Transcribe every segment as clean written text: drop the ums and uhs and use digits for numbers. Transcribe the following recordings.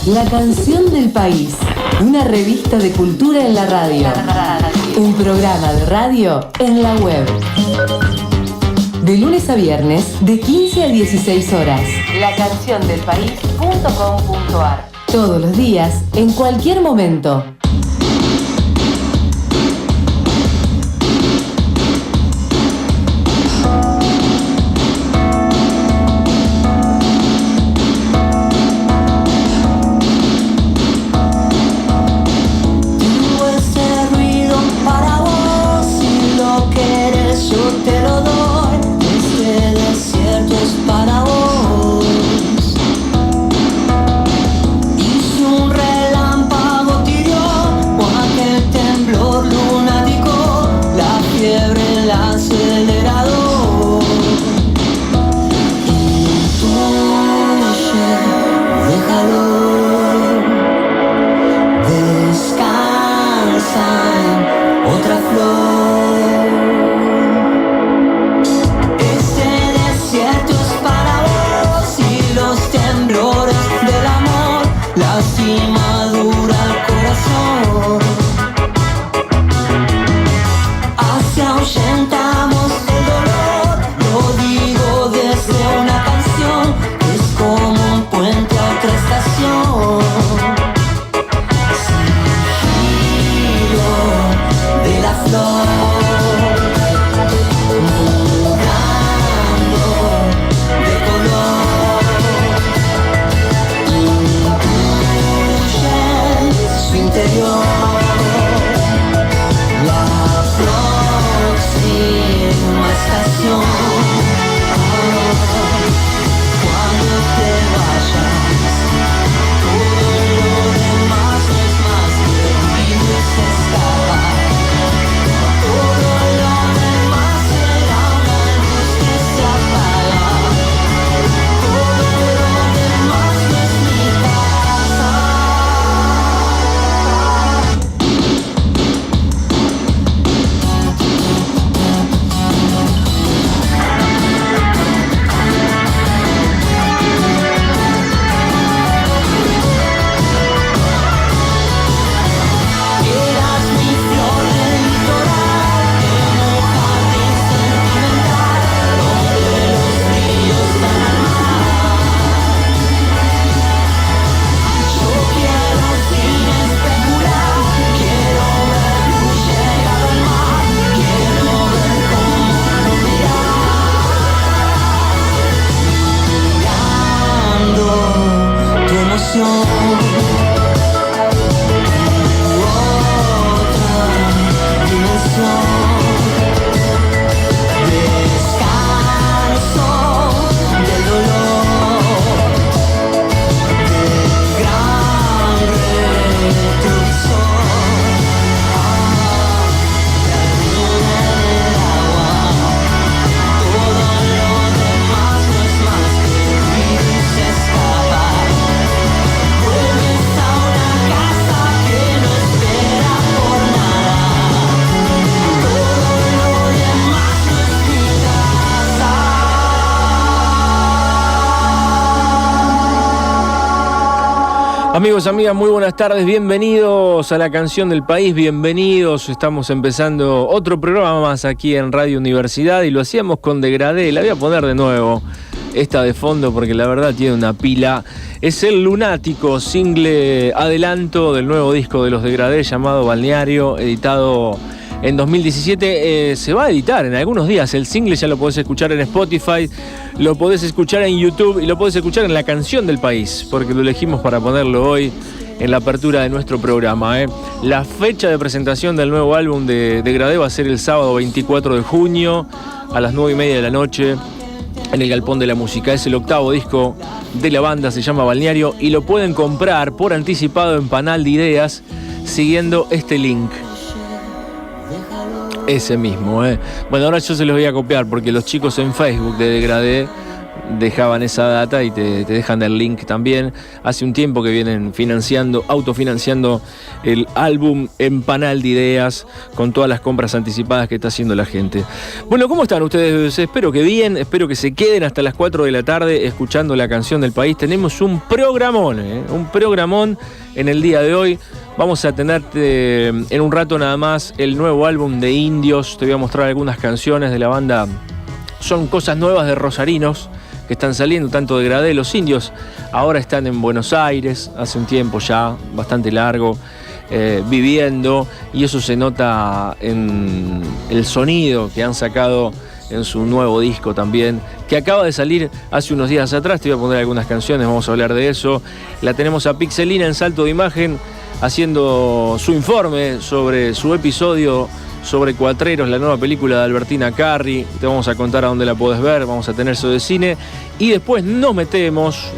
La canción del país. Una revista de cultura en la radio. Un programa de radio en la web. De lunes a viernes, de 15 a 16 horas. Lacanciondelpaís.com.ar. Todos los días, en cualquier momento. Amigos, amigas, muy buenas tardes, bienvenidos a La Canción del País, bienvenidos, estamos empezando otro programa más aquí en Radio Universidad y lo hacíamos con Degradé. La voy a poner de nuevo, esta de fondo, porque la verdad tiene una pila. Es El Lunático, single adelanto del nuevo disco de los Degradé llamado Balneario, editado en 2017. Se va a editar en algunos días. El single ya lo podés escuchar en Spotify, lo podés escuchar en YouTube y lo podés escuchar en La Canción del País, porque lo elegimos para ponerlo hoy en la apertura de nuestro programa. La fecha de presentación del nuevo álbum de Degradé va a ser el sábado 24 de junio a las 9:30 de la noche en el Galpón de la Música. Es el octavo disco de la banda, se llama Balneario y lo pueden comprar por anticipado en Panal de Ideas siguiendo este link. Ese mismo, Bueno, ahora yo se los voy a copiar porque los chicos en Facebook de Degradé dejaban esa data y te dejan el link también. Hace un tiempo que vienen autofinanciando el álbum Empanal de Ideas con todas las compras anticipadas que está haciendo la gente. Bueno, ¿cómo están ustedes? Espero que bien, espero que se queden hasta las 4 de la tarde escuchando la canción del país. Tenemos un programón en el día de hoy. Vamos a tener en un rato nada más el nuevo álbum de Indios. Te voy a mostrar algunas canciones de la banda. Son cosas nuevas de rosarinos que están saliendo, tanto de Gradé. Los Indios ahora están en Buenos Aires, hace un tiempo ya bastante largo, viviendo, y eso se nota en el sonido que han sacado en su nuevo disco también, que acaba de salir hace unos días atrás. Te voy a poner algunas canciones, vamos a hablar de eso. La tenemos a Pixelina en Salto de Imagen haciendo su informe sobre su episodio sobre Cuatreros, la nueva película de Albertina Carri. Te vamos a contar a dónde la podés ver, vamos a tener eso de cine. Y después nos metemos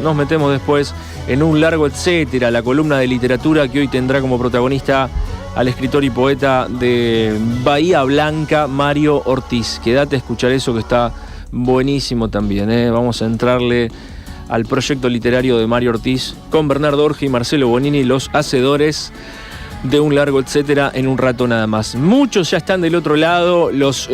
después en un largo etcétera, la columna de literatura que hoy tendrá como protagonista al escritor y poeta de Bahía Blanca, Mario Ortiz. Quédate a escuchar eso que está buenísimo también, ¿eh? Vamos a entrarle al proyecto literario de Mario Ortiz con Bernardo Orge y Marcelo Bonini, los hacedores de un largo etcétera, en un rato nada más. Muchos ya están del otro lado, los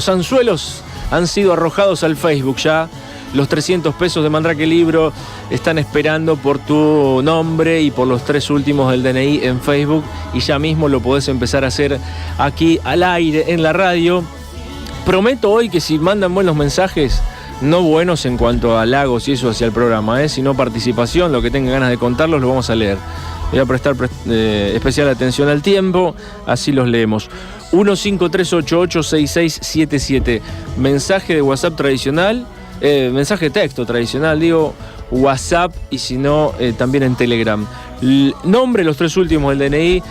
anzuelos han sido arrojados al Facebook ya. Los 300 pesos de Mandrake Libro están esperando por tu nombre y por los 3 últimos del DNI en Facebook, y ya mismo lo podés empezar a hacer aquí al aire en la radio. Prometo hoy que si mandan buenos mensajes, no buenos en cuanto a halagos y eso hacia el programa, sino participación, lo que tengan ganas de contarlos lo vamos a leer. Voy a prestar especial atención al tiempo, así los leemos. 153886677. Mensaje de WhatsApp tradicional, mensaje de texto tradicional, digo, WhatsApp, y si no, también en Telegram. Nombre, los 3 últimos del DNI.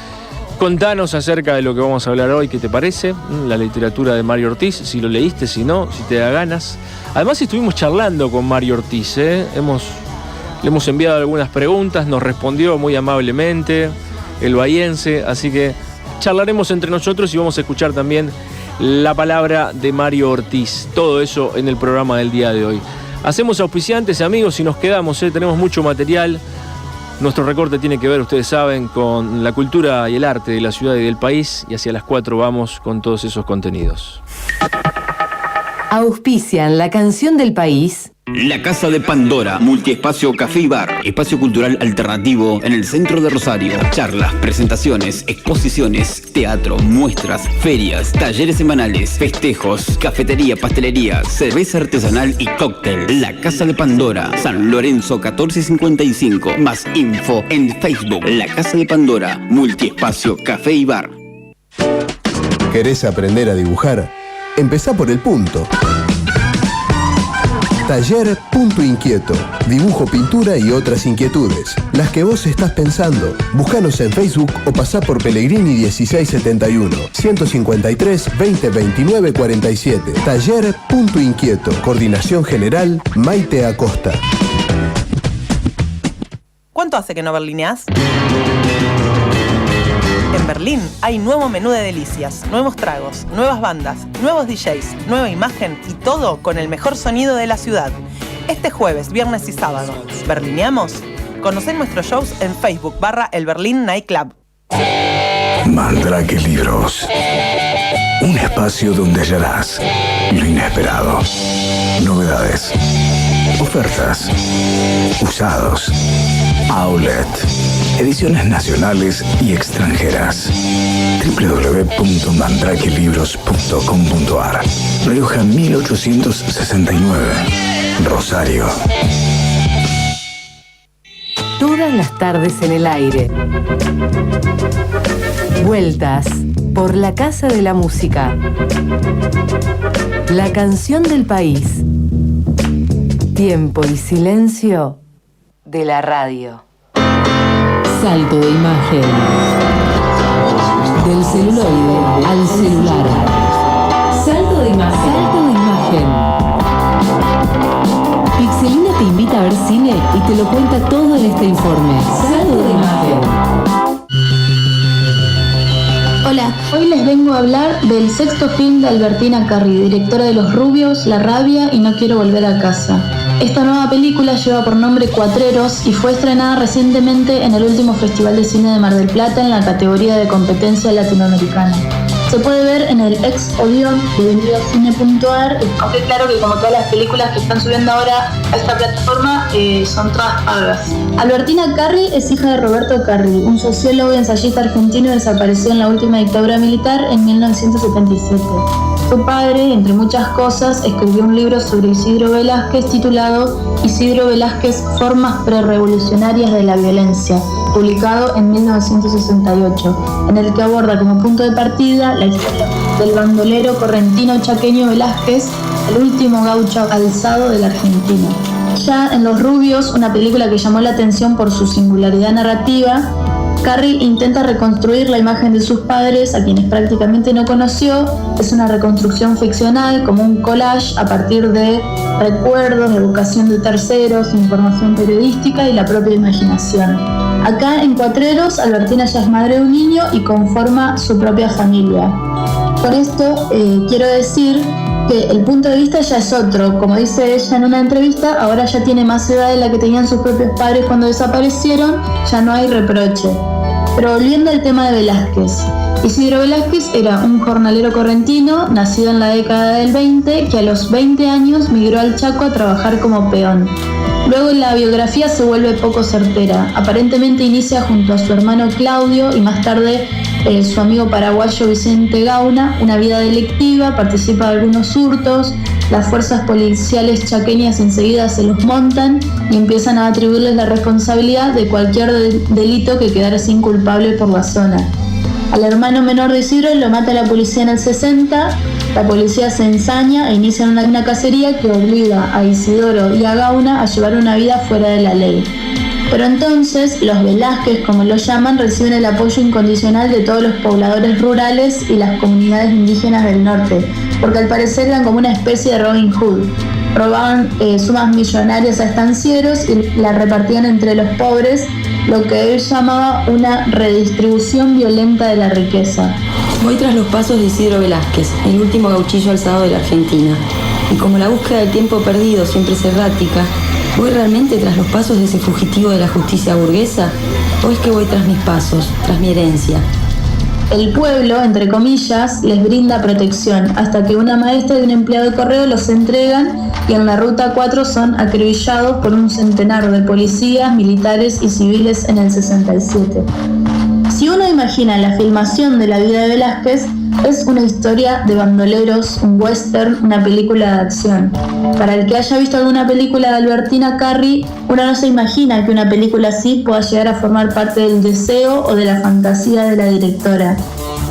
Contanos acerca de lo que vamos a hablar hoy, ¿qué te parece? La literatura de Mario Ortiz, si lo leíste, si no, si te da ganas. Además estuvimos charlando con Mario Ortiz, Le hemos enviado algunas preguntas, nos respondió muy amablemente el bahiense, así que charlaremos entre nosotros y vamos a escuchar también la palabra de Mario Ortiz. Todo eso en el programa del día de hoy. Hacemos auspiciantes, amigos, y nos quedamos, tenemos mucho material. Nuestro recorte tiene que ver, ustedes saben, con la cultura y el arte de la ciudad y del país, y hacia las 4 vamos con todos esos contenidos. Auspician la canción del país. La Casa de Pandora, multiespacio café y bar, espacio cultural alternativo en el centro de Rosario. Charlas, presentaciones, exposiciones, teatro, muestras, ferias, talleres semanales, festejos, cafetería, pastelería, cerveza artesanal y cóctel. La Casa de Pandora, San Lorenzo 1455. Más info en Facebook. La Casa de Pandora, multiespacio café y bar. ¿Querés aprender a dibujar? Empezá por el punto. Taller Punto Inquieto. Dibujo, pintura y otras inquietudes. Las que vos estás pensando. Búscanos en Facebook o pasá por Pellegrini 1671. 153 20 29 47. Taller Punto Inquieto. Coordinación General Maite Acosta. ¿Cuánto hace que no berlineás? En Berlín hay nuevo menú de delicias, nuevos tragos, nuevas bandas, nuevos DJs, nueva imagen y todo con el mejor sonido de la ciudad. Este jueves, viernes y sábado, ¿berlineamos? Conocé nuestros shows en Facebook /El Berlín Nightclub. Mandrake Libros. Un espacio donde hallarás lo inesperado. Novedades. Ofertas. Usados. Outlet. Ediciones nacionales y extranjeras. www.mandrakelibros.com.ar. Rioja 1869. Rosario. Todas las tardes en el aire. Vueltas por la Casa de la Música. La canción del país. Tiempo y silencio de la radio. Salto de imagen. Del celuloide al celular. Salto de imagen. Salto de imagen. Pixelina te invita a ver cine y te lo cuenta todo en este informe. Salto de imagen. Hola, hoy les vengo a hablar del sexto film de Albertina Carri, directora de Los Rubios, La Rabia y No Quiero Volver a Casa. Esta nueva película lleva por nombre Cuatreros y fue estrenada recientemente en el último Festival de Cine de Mar del Plata en la categoría de competencia latinoamericana. Se puede ver en el ex Odeon de venidocine.ar, aunque claro que como todas las películas que están subiendo ahora a esta plataforma son todas pagas. Albertina Carri es hija de Roberto Carri, un sociólogo y ensayista argentino desaparecido en la última dictadura militar en 1977. Su padre, entre muchas cosas, escribió un libro sobre Isidro Velázquez titulado Isidro Velázquez, Formas Prerrevolucionarias de la Violencia, publicado en 1968, en el que aborda como punto de partida la historia del bandolero correntino chaqueño Velázquez, el último gaucho alzado de la Argentina. Ya en Los Rubios, una película que llamó la atención por su singularidad narrativa, Carri intenta reconstruir la imagen de sus padres, a quienes prácticamente no conoció. Es una reconstrucción ficcional, como un collage a partir de recuerdos, evocación de terceros, información periodística y la propia imaginación. Acá en Cuatreros, Albertina ya es madre de un niño y conforma su propia familia. Con esto quiero decir que el punto de vista ya es otro. Como dice ella en una entrevista, ahora ya tiene más edad de la que tenían sus propios padres cuando desaparecieron, ya no hay reproche. Pero volviendo al tema de Velázquez. Isidro Velázquez era un jornalero correntino, nacido en la década del 20, que a los 20 años migró al Chaco a trabajar como peón. Luego la biografía se vuelve poco certera. Aparentemente inicia junto a su hermano Claudio y más tarde su amigo paraguayo Vicente Gauna una vida delictiva, participa de algunos hurtos, las fuerzas policiales chaqueñas enseguida se los montan y empiezan a atribuirles la responsabilidad de cualquier delito que quedara sin culpable por la zona. Al hermano menor de Isidro lo mata la policía en el 60, la policía se ensaña e inicia una cacería que obliga a Isidoro y a Gauna a llevar una vida fuera de la ley. Pero entonces los Velázquez, como lo llaman, reciben el apoyo incondicional de todos los pobladores rurales y las comunidades indígenas del norte, porque al parecer eran como una especie de Robin Hood. Robaban sumas millonarias a estancieros y la repartían entre los pobres, lo que él llamaba una redistribución violenta de la riqueza. Voy tras los pasos de Isidro Velázquez, el último gauchillo alzado de la Argentina. Y como la búsqueda del tiempo perdido siempre es errática, ¿voy realmente tras los pasos de ese fugitivo de la justicia burguesa? ¿O es que voy tras mis pasos, tras mi herencia? El pueblo, entre comillas, les brinda protección, hasta que una maestra y un empleado de correo los entregan y en la Ruta 4 son acribillados por un centenar de policías, militares y civiles en el 67. Si uno imagina la filmación de la vida de Velázquez, es una historia de bandoleros, un western, una película de acción. Para el que haya visto alguna película de Albertina Carri, uno no se imagina que una película así pueda llegar a formar parte del deseo o de la fantasía de la directora.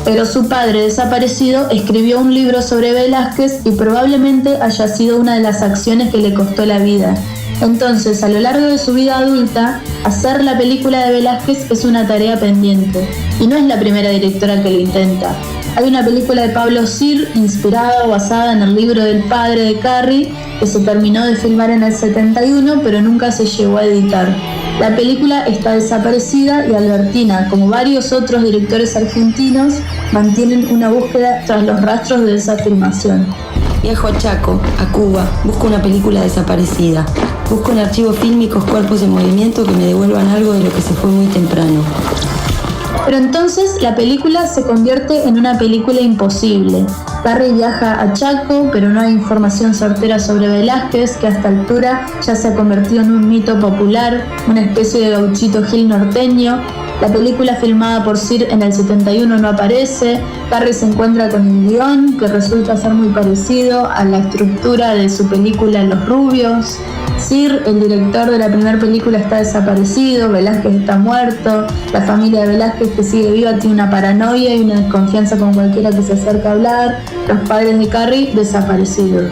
Pero su padre desaparecido escribió un libro sobre Velázquez y probablemente haya sido una de las acciones que le costó la vida. Entonces, a lo largo de su vida adulta, hacer la película de Velázquez es una tarea pendiente. Y no es la primera directora que lo intenta. Hay una película de Pablo Sir, inspirada o basada en el libro del padre de Carri, que se terminó de filmar en el 71, pero nunca se llegó a editar. La película está desaparecida y Albertina, como varios otros directores argentinos, mantienen una búsqueda tras los rastros de esa filmación. Viajo a Chaco, a Cuba, busco una película desaparecida. Busco en archivos fílmicos cuerpos en movimiento que me devuelvan algo de lo que se fue muy temprano. Pero entonces la película se convierte en una película imposible. Carri viaja a Chaco, pero no hay información certera sobre Velázquez, que a esta altura ya se ha convertido en un mito popular, una especie de gauchito gil norteño. La película filmada por Sir en el 71 no aparece. Carri se encuentra con el guión, que resulta ser muy parecido a la estructura de su película Los Rubios. Sir, el director de la primera película, está desaparecido, Velázquez está muerto, la familia de Velázquez, que sigue viva, tiene una paranoia y una desconfianza con cualquiera que se acerca a hablar, los padres de Carri desaparecidos.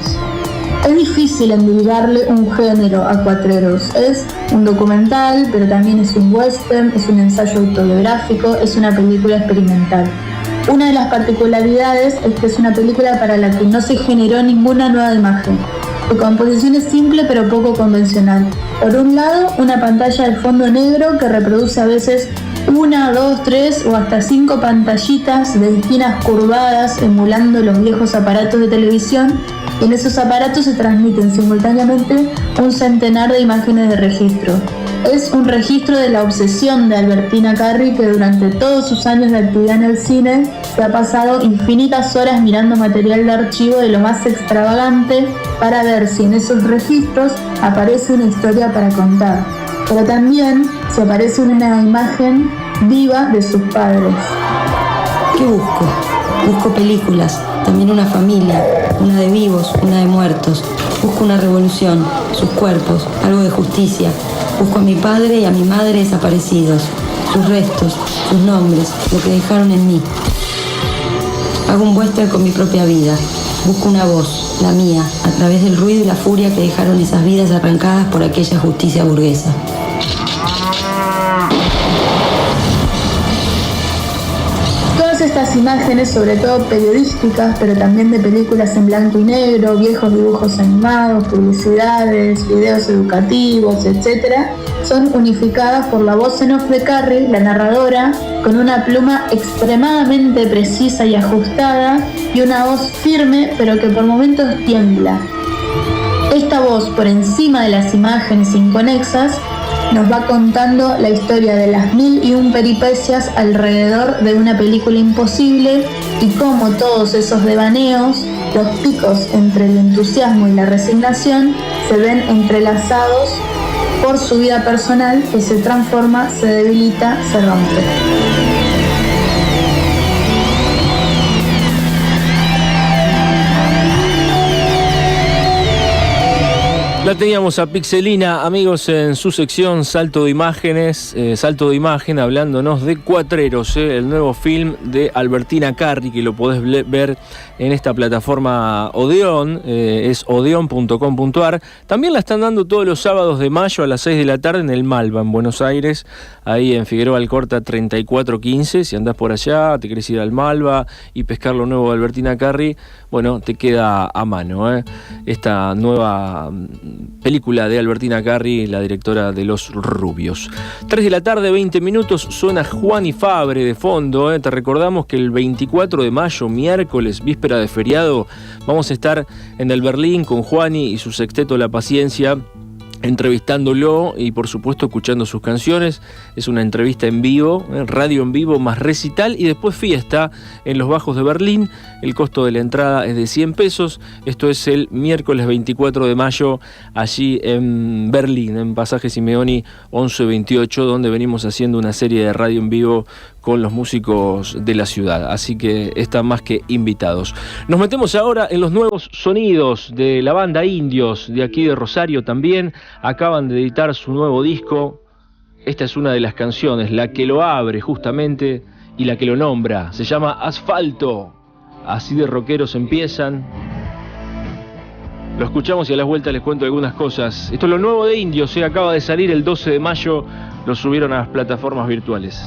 Es difícil endilgarle un género a Cuatreros. Es un documental, pero también es un western, es un ensayo autobiográfico, es una película experimental. Una de las particularidades es que es una película para la que no se generó ninguna nueva imagen. Su composición es simple pero poco convencional. Por un lado, una pantalla de fondo negro que reproduce a veces 1, 2, 3 o hasta 5 pantallitas de esquinas curvadas emulando los viejos aparatos de televisión. En esos aparatos se transmiten simultáneamente un centenar de imágenes de registro. Es un registro de la obsesión de Albertina Carri, que durante todos sus años de actividad en el cine se ha pasado infinitas horas mirando material de archivo de lo más extravagante para ver si en esos registros aparece una historia para contar, pero también si aparece una imagen viva de sus padres. ¿Qué busco? Busco películas, también una familia, una de vivos, una de muertos. Busco una revolución, sus cuerpos, algo de justicia. Busco a mi padre y a mi madre desaparecidos, sus restos, sus nombres, lo que dejaron en mí. Hago un western con mi propia vida. Busco una voz, la mía, a través del ruido y la furia que dejaron esas vidas arrancadas por aquella justicia burguesa. Todas estas imágenes, sobre todo periodísticas, pero también de películas en blanco y negro, viejos dibujos animados, publicidades, videos educativos, etc., son unificadas por la voz en off de Carri, la narradora, con una pluma extremadamente precisa y ajustada y una voz firme, pero que por momentos tiembla. Esta voz, por encima de las imágenes inconexas, nos va contando la historia de las 1001 peripecias alrededor de una película imposible y cómo todos esos devaneos, los picos entre el entusiasmo y la resignación, se ven entrelazados por su vida personal que se transforma, se debilita, se rompe. La teníamos a Pixelina, amigos, en su sección Salto de Imágenes, Salto de Imagen, hablándonos de Cuatreros, el nuevo film de Albertina Carri, que lo podés ver en esta plataforma Odeon, es odeon.com.ar. También la están dando todos los sábados de mayo a las 6 de la tarde en el Malva, en Buenos Aires, ahí en Figueroa Alcorta 3415. Si andás por allá, te querés ir al Malva y pescar lo nuevo de Albertina Carri, bueno, te queda a mano, esta nueva película de Albertina Carri, la directora de Los Rubios. 3 de la tarde, 20 minutos, suena Juan y Fabre de fondo. Te recordamos que el 24 de mayo, miércoles, víspera de feriado, vamos a estar en el Berlín con Juani y su sexteto La Paciencia, entrevistándolo y por supuesto escuchando sus canciones. Es una entrevista en vivo, radio en vivo más recital y después fiesta en los Bajos de Berlín. El costo de la entrada es de 100 pesos. Esto es el miércoles 24 de mayo allí en Berlín, en Pasaje Simeoni 1128, donde venimos haciendo una serie de radio en vivo con los músicos de la ciudad, así que están más que invitados. Nos metemos ahora en los nuevos sonidos de la banda Indios, de aquí de Rosario también. Acaban de editar su nuevo disco. Esta es una de las canciones, la que lo abre justamente y la que lo nombra. Se llama Asfalto. Así de rockeros empiezan. Lo escuchamos y a la vuelta les cuento algunas cosas. Esto es lo nuevo de Indios, acaba de salir el 12 de mayo, lo subieron a las plataformas virtuales.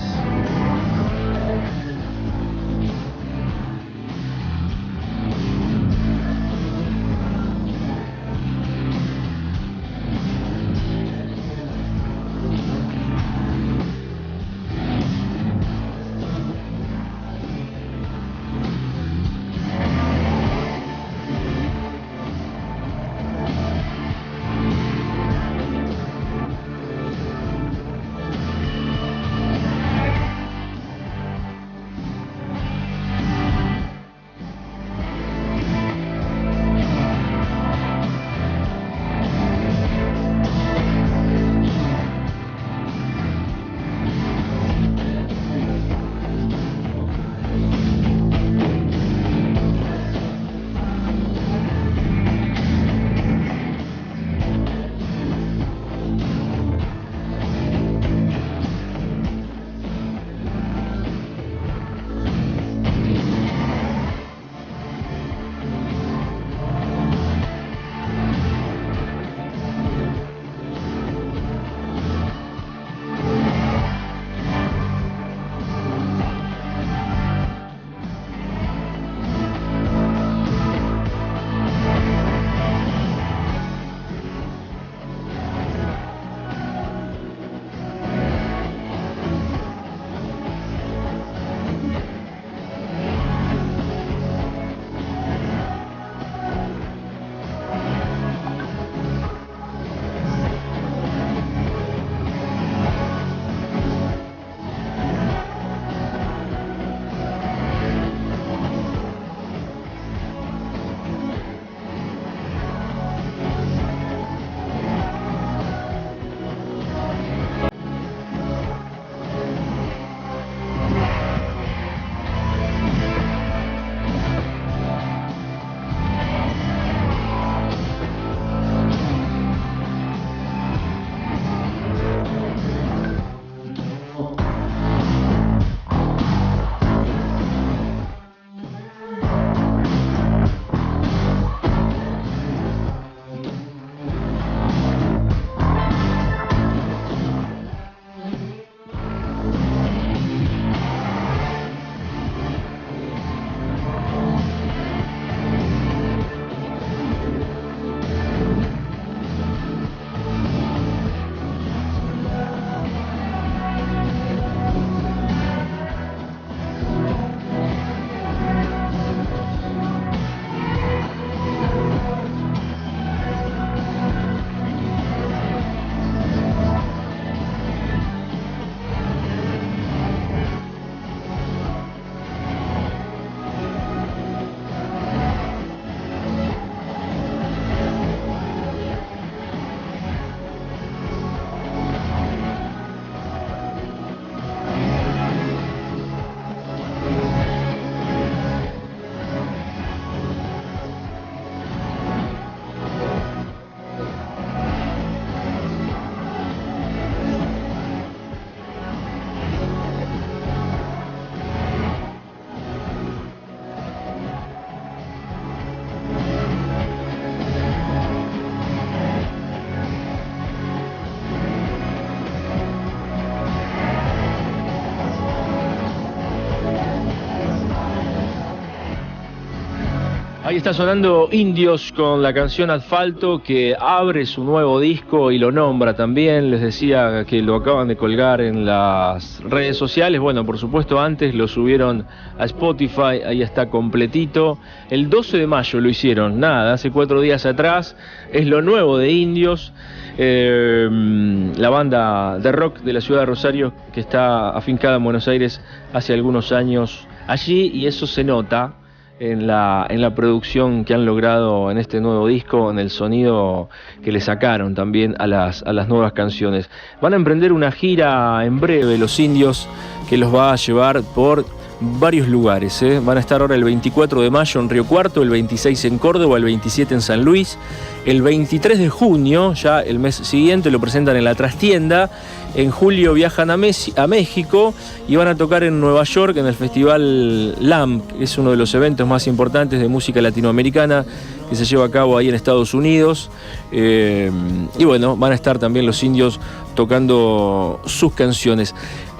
Ahí está sonando Indios con la canción Asfalto, que abre su nuevo disco y lo nombra también. Les decía que lo acaban de colgar en las redes sociales. Bueno, por supuesto antes lo subieron a Spotify, ahí está completito. El 12 de mayo lo hicieron, nada, hace 4 días atrás. Es lo nuevo de Indios, la banda de rock de la ciudad de Rosario, que está afincada en Buenos Aires hace algunos años allí, y eso se nota en la producción que han logrado en este nuevo disco, en el sonido que le sacaron también a las nuevas canciones. Van a emprender una gira en breve, los Indios, que los va a llevar por varios lugares, ¿eh? Van a estar ahora el 24 de mayo en Río Cuarto, el 26 en Córdoba, el 27 en San Luis, el 23 de junio, ya el mes siguiente, lo presentan en la Trastienda. En julio viajan a México y van a tocar en Nueva York en el Festival LAMP, que es uno de los eventos más importantes de música latinoamericana que se lleva a cabo ahí en Estados Unidos. Y bueno, van a estar también los Indios tocando sus canciones.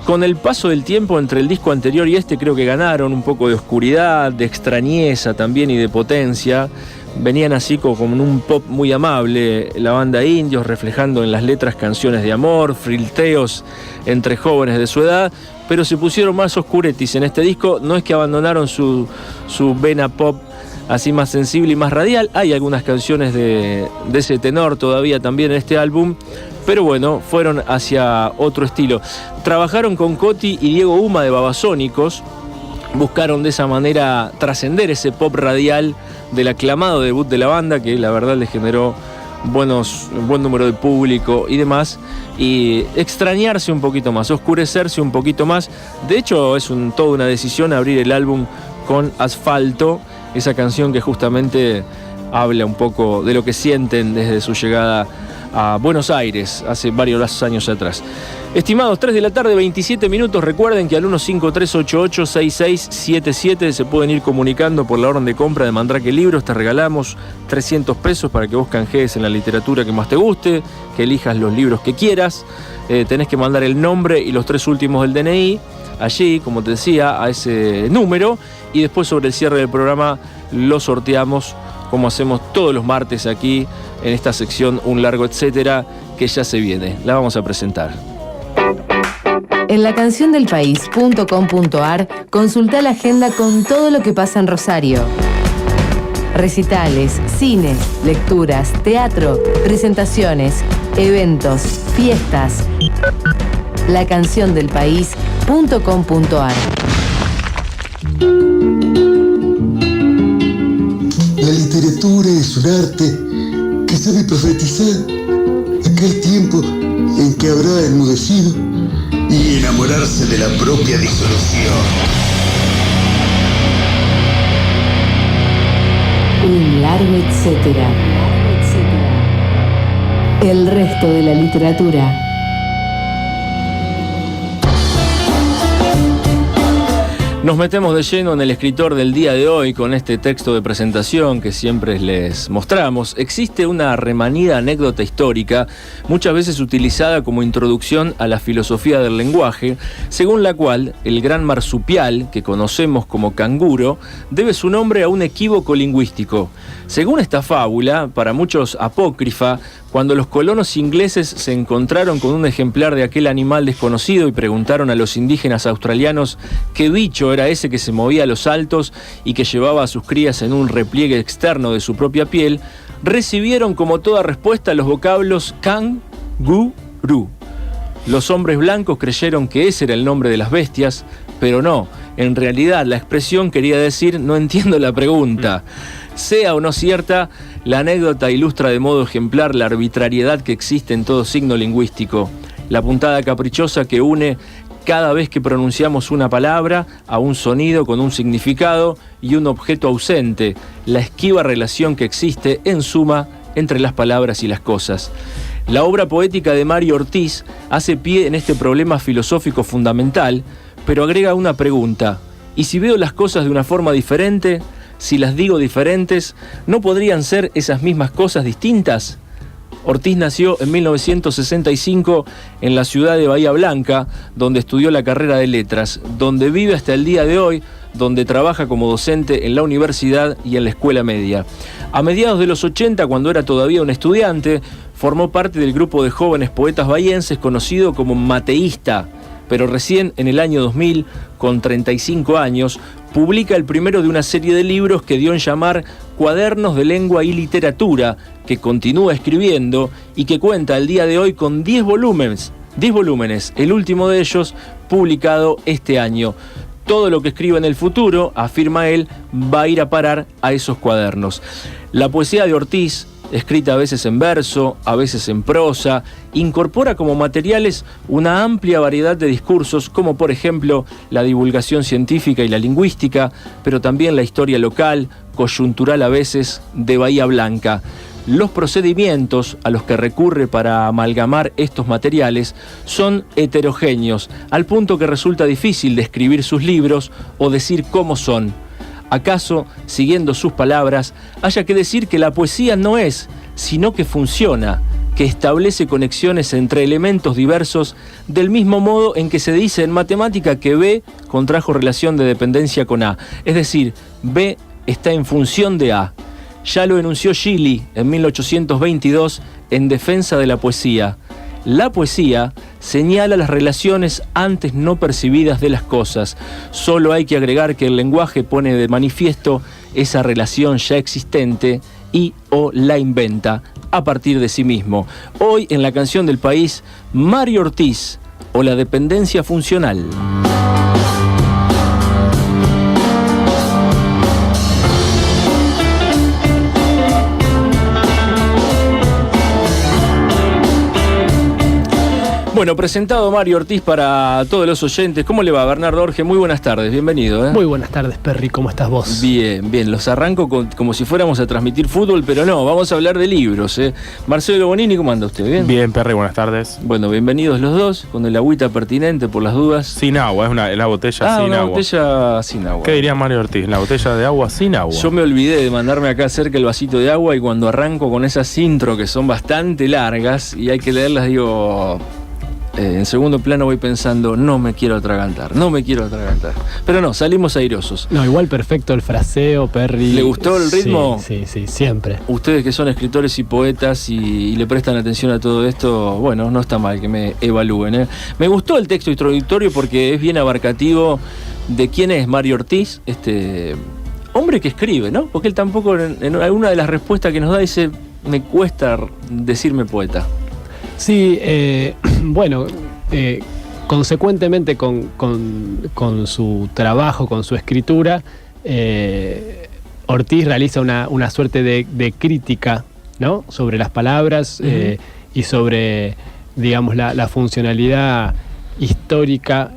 Con el paso del tiempo entre el disco anterior y este, creo que ganaron un poco de oscuridad, de extrañeza también y de potencia. Venían así como en un pop muy amable, la banda Indios, reflejando en las letras canciones de amor, flirteos entre jóvenes de su edad, pero se pusieron más oscuretis en este disco. No es que abandonaron su vena pop así más sensible y más radial. Hay algunas canciones de ese tenor todavía también en este álbum, pero bueno, fueron hacia otro estilo. Trabajaron con Coti y Diego Uma de Babasónicos, buscaron de esa manera trascender ese pop radial del aclamado debut de la banda, que la verdad les generó buen número de público y demás, y extrañarse un poquito más, oscurecerse un poquito más. De hecho, es toda una decisión abrir el álbum con Asfalto, esa canción que justamente habla un poco de lo que sienten desde su llegada a Buenos Aires hace varios años atrás. Estimados, 3 de la tarde, 27 minutos. Recuerden que al 15388-6677 se pueden ir comunicando por la orden de compra de Mandrake Libros. Te regalamos 300 pesos para que vos canjees en la literatura que más te guste, que elijas los libros que quieras. Tenés que mandar el nombre y los 3 últimos del DNI allí, como te decía, a ese número, y después sobre el cierre del programa lo sorteamos, como hacemos todos los martes aquí en esta sección Un Largo Etcétera, que ya se viene. La vamos a presentar. En lacanciondelpaís.com.ar consulta la agenda con todo lo que pasa en Rosario. Recitales, cine, lecturas, teatro, presentaciones, eventos, fiestas. Lacanciondelpaís.com.ar. La literatura es un arte que sabe profetizar aquel tiempo en que habrá enmudecido y enamorarse de la propia disolución. Un largo etcétera. El resto de la literatura. Nos metemos de lleno en el escritor del día de hoy con este texto de presentación que siempre les mostramos. Existe una remanida anécdota histórica, muchas veces utilizada como introducción a la filosofía del lenguaje, según la cual el gran marsupial, que conocemos como canguro, debe su nombre a un equívoco lingüístico. Según esta fábula, para muchos apócrifa, cuando los colonos ingleses se encontraron con un ejemplar de aquel animal desconocido y preguntaron a los indígenas australianos qué bicho era ese que se movía a los altos y que llevaba a sus crías en un repliegue externo de su propia piel, recibieron como toda respuesta los vocablos can-gu-ru. Los hombres blancos creyeron que ese era el nombre de las bestias, pero no, en realidad la expresión quería decir no entiendo la pregunta. Sea o no cierta, la anécdota ilustra de modo ejemplar la arbitrariedad que existe en todo signo lingüístico, la puntada caprichosa que une cada vez que pronunciamos una palabra a un sonido con un significado y un objeto ausente, la esquiva relación que existe, en suma, entre las palabras y las cosas. La obra poética de Mario Ortiz hace pie en este problema filosófico fundamental, pero agrega una pregunta: ¿y si veo las cosas de una forma diferente? Si las digo diferentes, ¿no podrían ser esas mismas cosas distintas? Ortiz nació en 1965 en la ciudad de Bahía Blanca, donde estudió la carrera de letras, donde vive hasta el día de hoy, donde trabaja como docente en la universidad y en la escuela media. A mediados de los 80, cuando era todavía un estudiante, formó parte del grupo de jóvenes poetas bahienses conocido como Mateísta, pero recién en el año 2000, con 35 años, publica el primero de una serie de libros que dio en llamar Cuadernos de Lengua y Literatura, que continúa escribiendo y que cuenta al día de hoy con 10 volúmenes, el último de ellos publicado este año. Todo lo que escriba en el futuro, afirma él, va a ir a parar a esos cuadernos. La poesía de Ortiz, escrita a veces en verso, a veces en prosa, incorpora como materiales una amplia variedad de discursos, como por ejemplo la divulgación científica y la lingüística, pero también la historia local, coyuntural a veces, de Bahía Blanca. Los procedimientos a los que recurre para amalgamar estos materiales son heterogéneos, al punto que resulta difícil describir sus libros o decir cómo son. ¿Acaso, siguiendo sus palabras, haya que decir que la poesía no es, sino que funciona, que establece conexiones entre elementos diversos, del mismo modo en que se dice en matemática que B contrajo relación de dependencia con A, es decir, B está en función de A. Ya lo enunció Gili en 1822 en defensa de la poesía. La poesía señala las relaciones antes no percibidas de las cosas. Solo hay que agregar que el lenguaje pone de manifiesto esa relación ya existente y o la inventa a partir de sí mismo. Hoy en la canción del país, Mario Ortiz o la dependencia funcional. Bueno, presentado Mario Ortiz para todos los oyentes. ¿Cómo le va, Bernardo Orge? Muy buenas tardes, bienvenido. Muy buenas tardes, Perry, ¿cómo estás vos? Bien, bien, los arranco como si fuéramos a transmitir fútbol, pero no, vamos a hablar de libros. Marcelo Bonini, ¿cómo anda usted? ¿Bien? Bien, Perry, buenas tardes. Bueno, bienvenidos los dos, con el agüita pertinente por las dudas. Sin agua, es la botella sin una agua. Botella sin agua. ¿Qué diría Mario Ortiz? La botella de agua sin agua. Yo me olvidé de mandarme acá cerca el vasito de agua y cuando arranco con esas intro que son bastante largas y hay que leerlas, digo... en segundo plano voy pensando, no me quiero atragantar. Pero no, salimos airosos. No, igual perfecto el fraseo, Perry. ¿Le gustó el ritmo? Sí, siempre. Ustedes que son escritores y poetas y le prestan atención a todo esto, bueno, no está mal que me evalúen. Me gustó el texto introductorio porque es bien abarcativo de quién es Mario Ortiz, este hombre que escribe, ¿no? Porque él tampoco en alguna de las respuestas que nos da dice, me cuesta decirme poeta. Sí, bueno, consecuentemente con su trabajo, con su escritura, Ortiz realiza una suerte de crítica, ¿no?, sobre las palabras y sobre, digamos, la funcionalidad histórica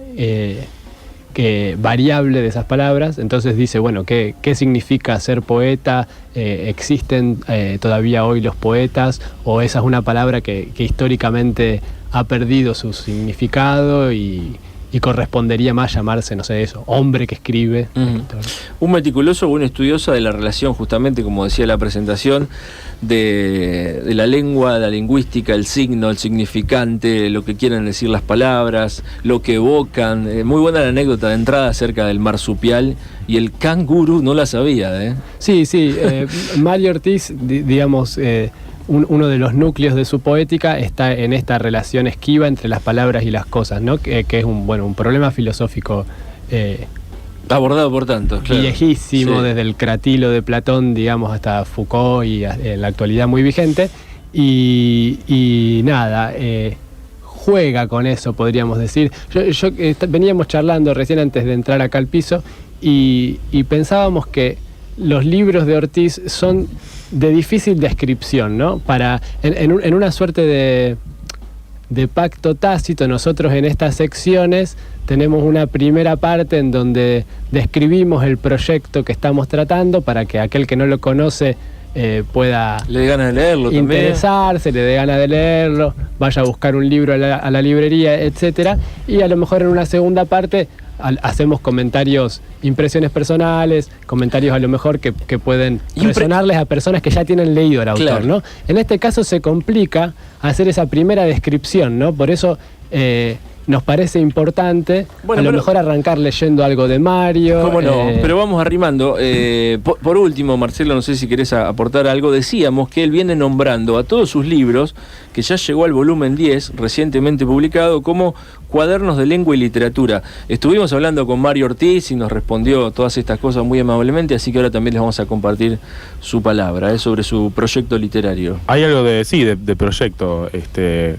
variable de esas palabras. Entonces dice, bueno, ¿qué significa ser poeta? ¿Existen todavía hoy los poetas? ¿O esa es una palabra que históricamente ha perdido su significado y correspondería más llamarse, no sé, eso, hombre que escribe? Un meticuloso o un estudioso de la relación, justamente, como decía la presentación, de la lengua, la lingüística, el signo, el significante, lo que quieren decir las palabras, lo que evocan. Muy buena la anécdota de entrada acerca del marsupial y el canguro, no la sabía. Sí, Mario Ortiz, digamos... uno de los núcleos de su poética está en esta relación esquiva entre las palabras y las cosas, ¿no? Que es un problema filosófico abordado por tantos, claro. Viejísimo, sí. Desde el Cratilo de Platón, digamos, hasta Foucault y en la actualidad muy vigente. Y nada, juega con eso, podríamos decir. Veníamos charlando recién antes de entrar acá al piso y pensábamos que los libros de Ortiz son de difícil descripción, ¿no? En una suerte de pacto tácito, nosotros en estas secciones tenemos una primera parte en donde describimos el proyecto que estamos tratando para que aquel que no lo conoce pueda le dé ganas de leerlo, interesarse, le dé ganas de leerlo, vaya a buscar un libro a la librería, etcétera. Y a lo mejor en una segunda parte hacemos comentarios, impresiones personales, comentarios a lo mejor que pueden resonarles a personas que ya tienen leído al autor, claro, ¿no? En este caso se complica hacer esa primera descripción, ¿no? Por eso nos parece importante a lo mejor arrancar leyendo algo de Mario. ¿Cómo no? Pero vamos arrimando. Por último, Marcelo, no sé si querés aportar algo. Decíamos que él viene nombrando a todos sus libros, que ya llegó al volumen 10, recientemente publicado, como cuadernos de lengua y literatura. Estuvimos hablando con Mario Ortiz y nos respondió todas estas cosas muy amablemente, así que ahora también les vamos a compartir su palabra sobre su proyecto literario. Hay algo de proyecto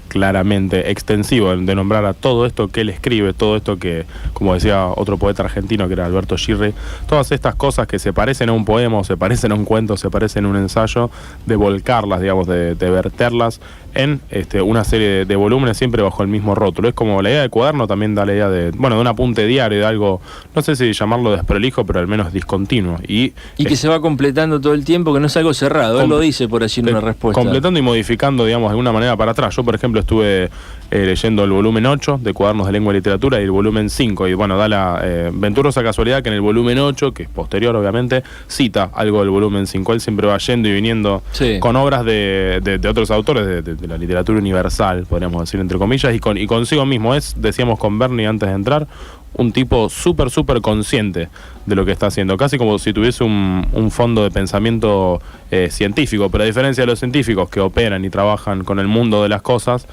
claramente extensivo, de nombrar a todo esto que él escribe, todo esto que, como decía otro poeta argentino que era Alberto Schirri, todas estas cosas que se parecen a un poema, o se parecen a un cuento, se parecen a un ensayo, de volcarlas, digamos, de verterlas en una serie de volúmenes siempre bajo el mismo rótulo. Es como la idea de cuaderno también da la idea de un apunte diario, de algo, no sé si llamarlo desprolijo, pero al menos discontinuo. Y que se va completando todo el tiempo, que no es algo cerrado, él lo dice por allí en una respuesta. Completando y modificando, digamos, de alguna manera para atrás. Yo, por ejemplo, estuve leyendo el volumen 8 de Cuadernos de Lengua y Literatura y el volumen 5, y da la venturosa casualidad que en el volumen 8, que es posterior obviamente, cita algo del volumen 5. Él siempre va yendo y viniendo con obras de otros autores de la literatura universal, podríamos decir entre comillas, y consigo mismo. Decíamos con Bernie antes de entrar, un tipo súper consciente de lo que está haciendo, casi como si tuviese un fondo de pensamiento científico, pero a diferencia de los científicos que operan y trabajan con el mundo de las cosas,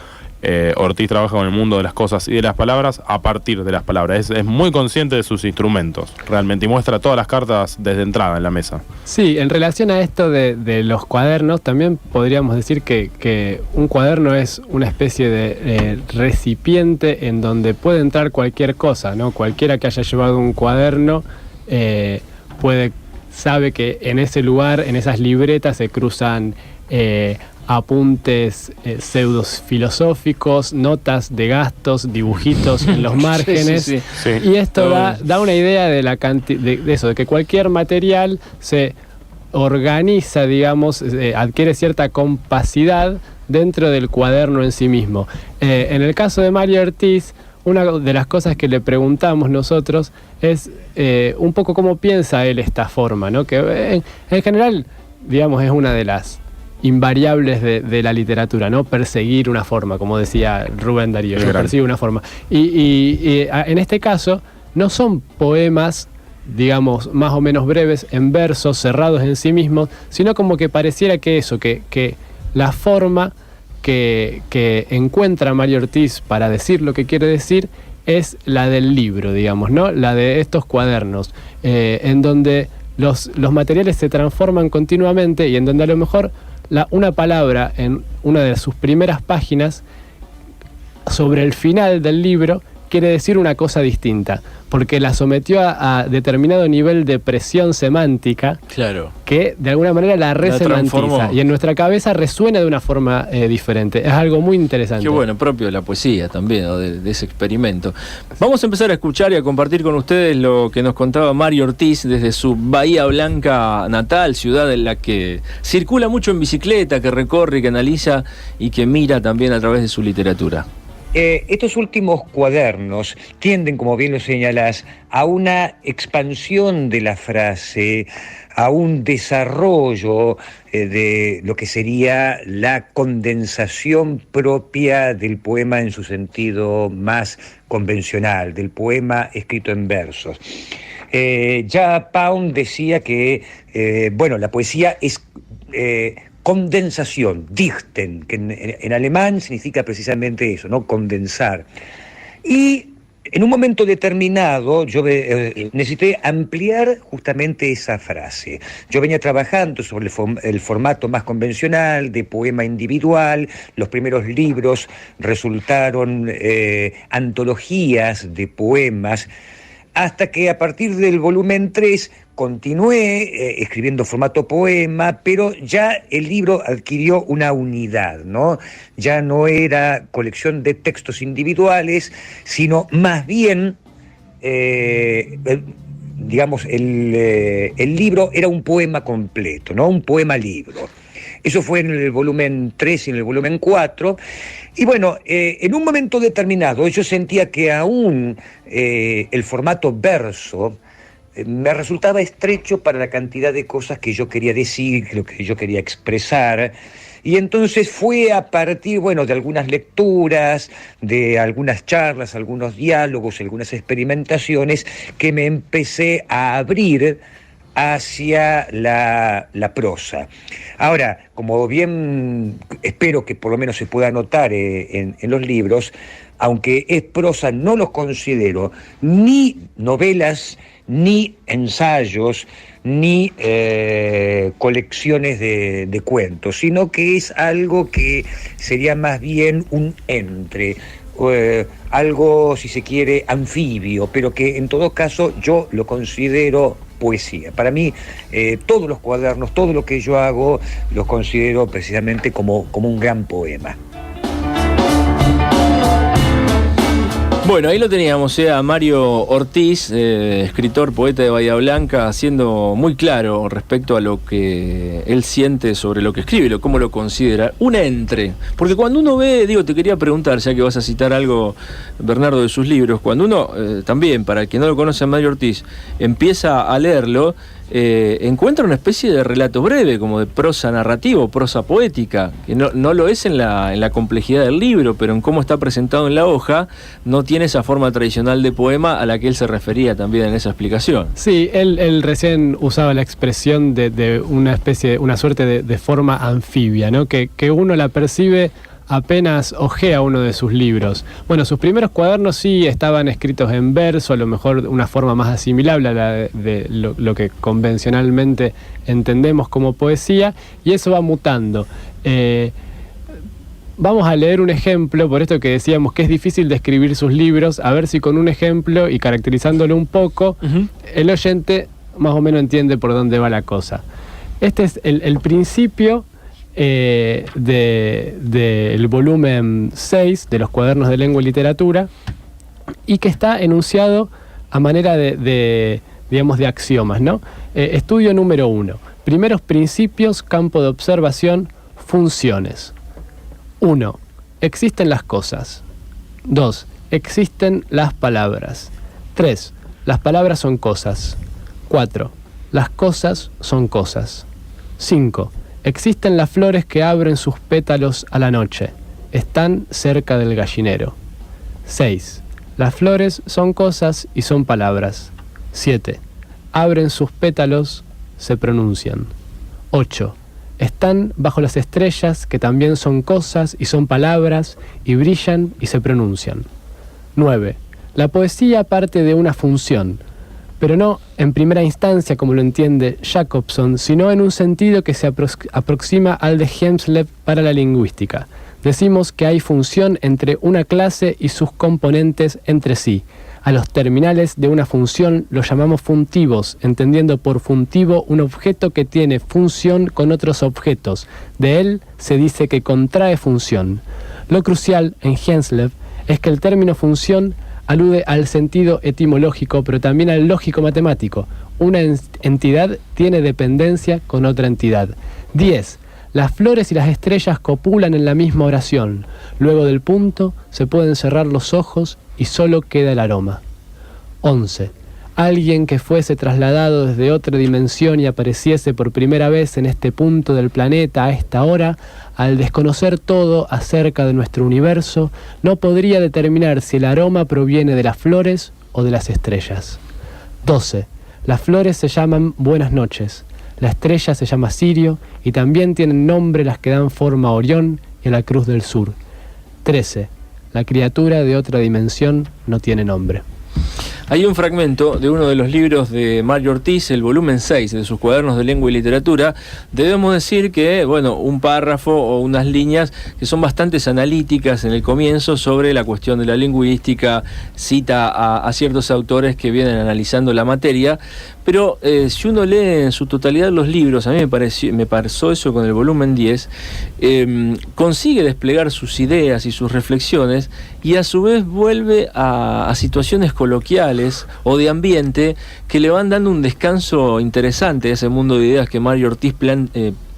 Ortiz trabaja con el mundo de las cosas y de las palabras a partir de las palabras. Es muy consciente de sus instrumentos, realmente, y muestra todas las cartas desde entrada en la mesa. Sí, en relación a esto de los cuadernos, también podríamos decir que un cuaderno es una especie de recipiente en donde puede entrar cualquier cosa, ¿no? Cualquiera que haya llevado un cuaderno sabe que en ese lugar, en esas libretas, se cruzan apuntes pseudos filosóficos, notas de gastos, dibujitos en los márgenes. Sí. Y esto da una idea de la de eso, de que cualquier material se organiza, digamos, adquiere cierta compacidad dentro del cuaderno en sí mismo. En el caso de Mario Ortiz, una de las cosas que le preguntamos nosotros es un poco cómo piensa él esta forma, ¿no? Que en general, digamos, es una de las invariables de la literatura, ¿no? Perseguir una forma, como decía Rubén Darío, persigue una forma. Y en este caso, no son poemas, digamos, más o menos breves, en versos, cerrados en sí mismos, sino como que pareciera que la forma que encuentra Mario Ortiz para decir lo que quiere decir es la del libro, digamos, ¿no? La de estos cuadernos, en donde los materiales se transforman continuamente y en donde a lo mejor una palabra en una de sus primeras páginas sobre el final del libro quiere decir una cosa distinta, porque la sometió a determinado nivel de presión semántica, claro, que de alguna manera la resemantiza y en nuestra cabeza resuena de una forma diferente. Es algo muy interesante. Qué bueno, propio de la poesía también, ¿no? de ese experimento. Vamos a empezar a escuchar y a compartir con ustedes lo que nos contaba Mario Ortiz desde su Bahía Blanca natal, ciudad en la que circula mucho en bicicleta, que recorre, que analiza y que mira también a través de su literatura. Estos últimos cuadernos tienden, como bien lo señalás, a una expansión de la frase, a un desarrollo de lo que sería la condensación propia del poema en su sentido más convencional, del poema escrito en versos. Ya Pound decía que, la poesía es condensación, dichten, que en alemán significa precisamente eso, ¿no? Condensar. Y en un momento determinado yo necesité ampliar justamente esa frase. Yo venía trabajando sobre el formato más convencional de poema individual. Los primeros libros resultaron antologías de poemas, hasta que a partir del volumen 3 continué escribiendo formato poema, pero ya el libro adquirió una unidad, ¿no? Ya no era colección de textos individuales, sino más bien, digamos, el libro era un poema completo, ¿no? Un poema libro. Eso fue en el volumen 3 y en el volumen 4. Y bueno, en un momento determinado yo sentía que aún el formato verso me resultaba estrecho para la cantidad de cosas que yo quería decir, lo que yo quería expresar. Y entonces fue a partir, bueno, de algunas lecturas, de algunas charlas, algunos diálogos, algunas experimentaciones, que me empecé a abrir hacia la prosa. Ahora, como bien espero que por lo menos se pueda notar en los libros, aunque es prosa, no los considero ni novelas, ni ensayos, ni colecciones de cuentos, sino que es algo que sería más bien un entre, algo, si se quiere, anfibio, pero que en todo caso yo lo considero poesía. Para mí, todos los cuadernos, todo lo que yo hago, los considero precisamente como un gran poema. Bueno, ahí lo teníamos, a Mario Ortiz, escritor, poeta de Bahía Blanca, siendo muy claro respecto a lo que él siente sobre lo que escribe, cómo lo considera. Un entre. Porque cuando uno ve, te quería preguntar, ya que vas a citar algo, Bernardo, de sus libros, cuando uno, también, para el que no lo conoce a Mario Ortiz, empieza a leerlo, encuentra una especie de relato breve, como de prosa narrativa o prosa poética, que no lo es en la complejidad del libro, pero en cómo está presentado en la hoja, no tiene esa forma tradicional de poema a la que él se refería también en esa explicación. Sí, él recién usaba la expresión de una suerte de forma anfibia, ¿no? Que uno la percibe apenas hojea uno de sus libros. Bueno, sus primeros cuadernos sí estaban escritos en verso, a lo mejor una forma más asimilable a la de lo que convencionalmente entendemos como poesía, y eso va mutando. Vamos a leer un ejemplo, por esto que decíamos que es difícil describir sus libros, a ver si con un ejemplo y caracterizándolo un poco, el oyente más o menos entiende por dónde va la cosa. Este es el principio del volumen 6 de los cuadernos de lengua y literatura, y que está enunciado a manera de axiomas, ¿no? Estudio número 1. Primeros principios, campo de observación, funciones. 1. Existen las cosas. 2. Existen las palabras. 3. Las palabras son cosas. 4. Las cosas son cosas. 5. Existen las flores que abren sus pétalos a la noche. Están cerca del gallinero. 6. Las flores son cosas y son palabras. 7. Abren sus pétalos, se pronuncian. 8. Están bajo las estrellas que también son cosas y son palabras y brillan y se pronuncian. 9. La poesía parte de una función, pero no en primera instancia como lo entiende Jacobson, sino en un sentido que se aproxima al de Hemsleb para la lingüística. Decimos que hay función entre una clase y sus componentes entre sí. A los terminales de una función los llamamos funtivos, entendiendo por funtivo un objeto que tiene función con otros objetos. De él se dice que contrae función. Lo crucial en Hemsleb es que el término función alude al sentido etimológico, pero también al lógico matemático. Una entidad tiene dependencia con otra entidad. 10. Las flores y las estrellas copulan en la misma oración. Luego del punto se pueden cerrar los ojos y solo queda el aroma. 11. Alguien que fuese trasladado desde otra dimensión y apareciese por primera vez en este punto del planeta a esta hora, al desconocer todo acerca de nuestro universo, no podría determinar si el aroma proviene de las flores o de las estrellas. 12. Las flores se llaman buenas noches, la estrella se llama Sirio y también tienen nombre las que dan forma a Orión y a la Cruz del Sur. 13. La criatura de otra dimensión no tiene nombre. Hay un fragmento de uno de los libros de Mario Ortiz, el volumen 6 de sus cuadernos de lengua y literatura. Debemos decir que, un párrafo o unas líneas que son bastante analíticas en el comienzo sobre la cuestión de la lingüística, cita a ciertos autores que vienen analizando la materia, pero si uno lee en su totalidad los libros, a mí me pasó eso con el volumen 10, consigue desplegar sus ideas y sus reflexiones y a su vez vuelve a situaciones coloquiales o de ambiente que le van dando un descanso interesante a ese mundo de ideas que Mario Ortiz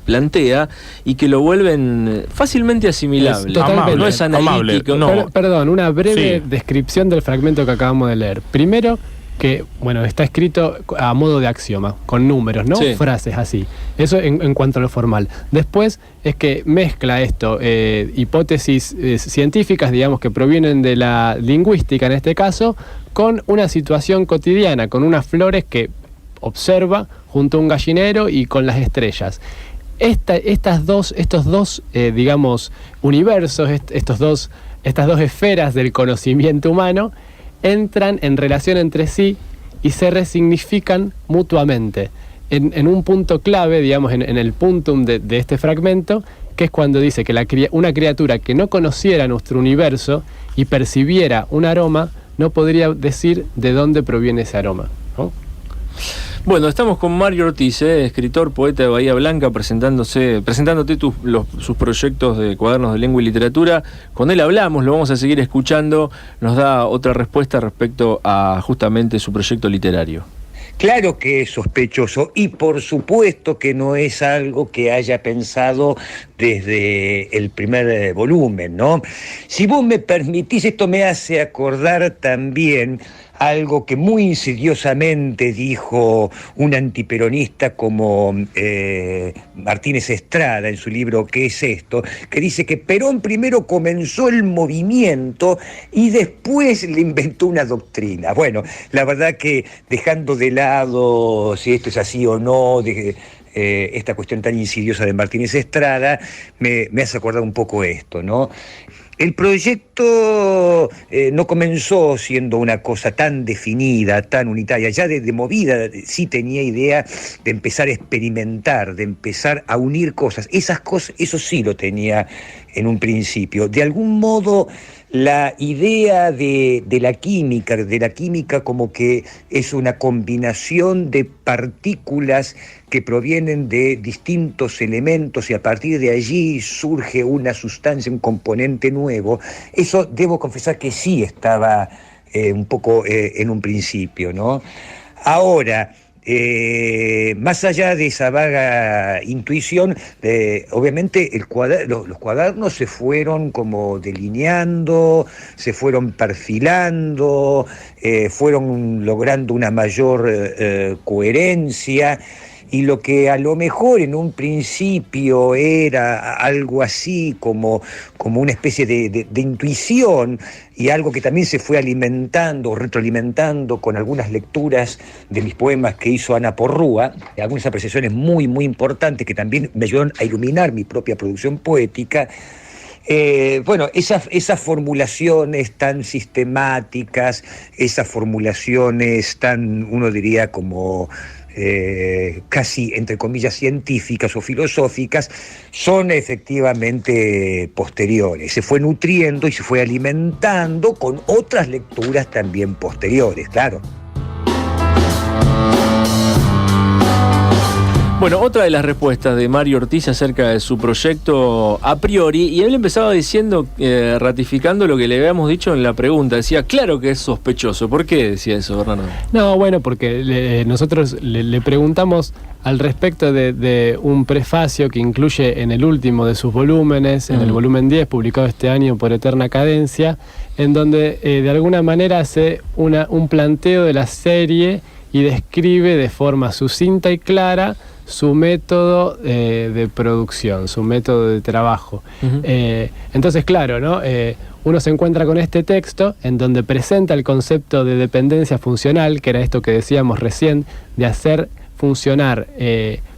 plantea y que lo vuelven fácilmente asimilable. No es analítico. Perdón, una breve descripción del fragmento que acabamos de leer. Primero, que, bueno, está escrito a modo de axioma, con números, ¿no? Sí. Frases así. Eso en cuanto a lo formal. Después es que mezcla esto, hipótesis científicas, digamos, que provienen de la lingüística en este caso, con una situación cotidiana, con unas flores que observa junto a un gallinero y con las estrellas. Estos dos digamos, universos, estas dos esferas del conocimiento humano, entran en relación entre sí y se resignifican mutuamente. En un punto clave, digamos, en el puntum de este fragmento, que es cuando dice que una criatura que no conociera nuestro universo y percibiera un aroma, no podría decir de dónde proviene ese aroma, ¿no? Bueno, estamos con Mario Ortiz, escritor, poeta de Bahía Blanca, presentándote sus proyectos de cuadernos de lengua y literatura. Con él hablamos, lo vamos a seguir escuchando, nos da otra respuesta respecto a justamente su proyecto literario. Claro que es sospechoso y por supuesto que no es algo que haya pensado desde el primer volumen, ¿no? Si vos me permitís, esto me hace acordar también algo que muy insidiosamente dijo un antiperonista como Martínez Estrada en su libro ¿Qué es esto?, que dice que Perón primero comenzó el movimiento y después le inventó una doctrina. Bueno, la verdad que dejando de lado si esto es así o no, esta cuestión tan insidiosa de Martínez Estrada, me hace acordar un poco esto, ¿no? El proyecto no comenzó siendo una cosa tan definida, tan unitaria. Ya de movida sí tenía idea de empezar a experimentar, de empezar a unir cosas. Esas cosas, eso sí lo tenía en un principio. De algún modo, la idea de la química como que es una combinación de partículas que provienen de distintos elementos y a partir de allí surge una sustancia, un componente nuevo. Eso debo confesar que sí estaba un poco en un principio, ¿no? Ahora, más allá de esa vaga intuición, obviamente los cuadernos se fueron como delineando, se fueron perfilando, fueron logrando una mayor coherencia. Y lo que a lo mejor en un principio era algo así como una especie de intuición y algo que también se fue alimentando, retroalimentando con algunas lecturas de mis poemas que hizo Ana Porrúa, algunas apreciaciones muy, muy importantes que también me ayudaron a iluminar mi propia producción poética. Bueno, esas formulaciones tan sistemáticas, esas formulaciones tan, uno diría, como casi, entre comillas, científicas o filosóficas, son efectivamente posteriores. Se fue nutriendo y se fue alimentando con otras lecturas también posteriores, claro. Bueno, otra de las respuestas de Mario Ortiz acerca de su proyecto a priori, y él empezaba diciendo, ratificando lo que le habíamos dicho en la pregunta, decía, claro que es sospechoso. ¿Por qué decía eso, Bernardo? No, bueno, porque nosotros le preguntamos al respecto de un prefacio que incluye en el último de sus volúmenes, en el volumen 10, publicado este año por Eterna Cadencia, en donde de alguna manera hace un planteo de la serie y describe de forma sucinta y clara su método de producción, su método de trabajo. Entonces, claro, ¿no? Uno se encuentra con este texto en donde presenta el concepto de dependencia funcional, que era esto que decíamos recién, de hacer funcionar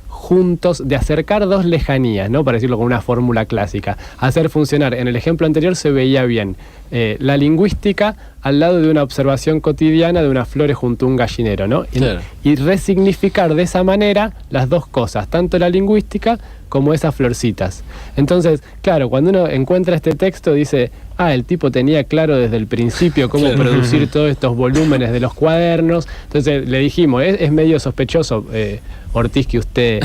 juntos, de acercar dos lejanías, ¿no? Para decirlo con una fórmula clásica. Hacer funcionar, en el ejemplo anterior se veía bien, la lingüística al lado de una observación cotidiana de unas flores junto a un gallinero, ¿no? Claro. Y resignificar de esa manera las dos cosas, tanto la lingüística como esas florcitas. Entonces, claro, cuando uno encuentra este texto dice, el tipo tenía claro desde el principio cómo producir todos estos volúmenes de los cuadernos. Entonces le dijimos, es medio sospechoso, Ortiz, que usted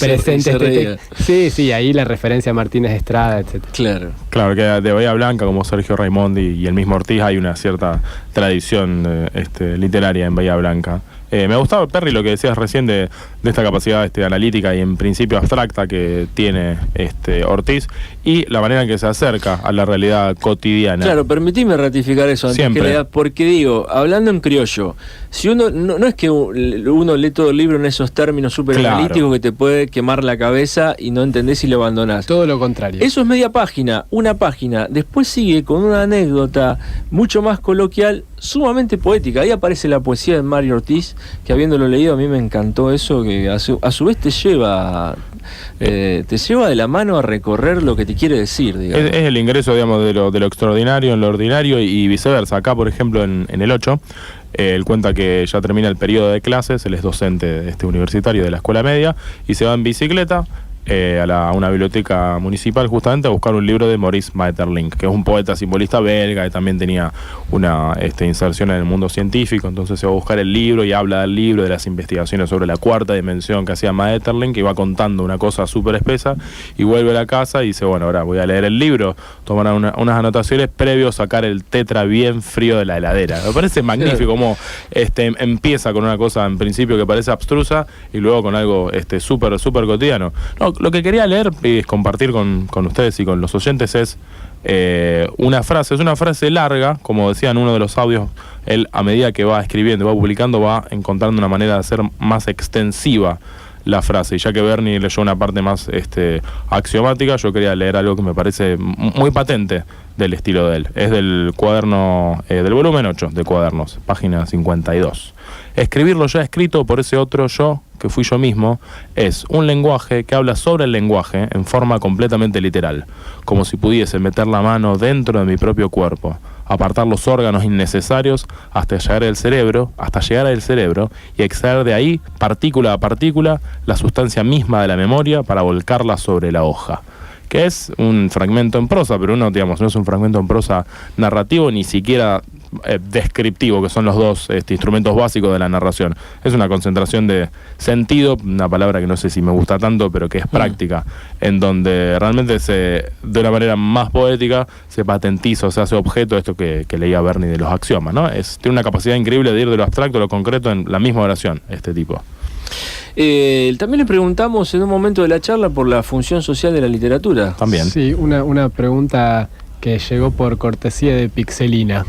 presente este texto. Sí, ahí la referencia a Martínez Estrada, etc. Claro, que de Bahía Blanca, como Sergio Raimondi y el mismo Ortiz, hay una cierta tradición literaria en Bahía Blanca. Me gustaba, Perry, lo que decías recién de esta capacidad analítica y en principio abstracta que tiene Ortiz, y la manera en que se acerca a la realidad cotidiana. Claro, permitime ratificar eso antes Siempre. que lea, porque digo, hablando en criollo, si uno no es que uno lee todo el libro en esos términos súper analíticos que te puede quemar la cabeza y no entendés y lo abandonás. Todo lo contrario. Eso es media página, una página. Después sigue con una anécdota mucho más coloquial, sumamente poética. Ahí aparece la poesía de Mario Ortiz, que habiéndolo leído a mí me encantó eso, que a su vez te lleva de la mano a recorrer lo que te quiere decir, digamos. Es el ingreso, digamos, de lo extraordinario en lo ordinario y viceversa. Acá, por ejemplo, en el 8, él cuenta que ya termina el periodo de clases, él es docente universitario de la escuela media, y se va en bicicleta a una biblioteca municipal justamente a buscar un libro de Maurice Maeterlinck, que es un poeta simbolista belga que también tenía una inserción en el mundo científico. Entonces se va a buscar el libro y habla del libro, de las investigaciones sobre la cuarta dimensión que hacía Maeterlinck, y va contando una cosa súper espesa, y vuelve a la casa y dice, bueno, ahora voy a leer el libro, tomar unas anotaciones previo a sacar el tetra bien frío de la heladera. Me parece magnífico cómo empieza con una cosa en principio que parece abstrusa y luego con algo súper cotidiano. No, lo que quería leer y compartir con ustedes y con los oyentes es una frase larga, como decía en uno de los audios. Él, a medida que va escribiendo, va publicando, va encontrando una manera de hacer más extensiva la frase, y ya que Bernie leyó una parte más axiomática, yo quería leer algo que me parece muy patente del estilo de él. Es del cuaderno, del volumen 8 de Cuadernos, página 52. Escribir lo ya escrito por ese otro yo, que fui yo mismo, es un lenguaje que habla sobre el lenguaje en forma completamente literal, como si pudiese meter la mano dentro de mi propio cuerpo, apartar los órganos innecesarios hasta llegar al cerebro y extraer de ahí, partícula a partícula, la sustancia misma de la memoria para volcarla sobre la hoja. Que es un fragmento en prosa, pero no es un fragmento en prosa narrativo, ni siquiera descriptivo, que son los dos instrumentos básicos de la narración. Es una concentración de sentido, una palabra que no sé si me gusta tanto, pero que es práctica, en donde realmente de una manera más poética se patentiza, o se hace objeto de esto que leía Bernie de los axiomas, ¿no? Tiene una capacidad increíble de ir de lo abstracto a lo concreto en la misma oración, este tipo. También le preguntamos en un momento de la charla por la función social de la literatura. También. Sí, una pregunta que llegó por cortesía de Pixelina.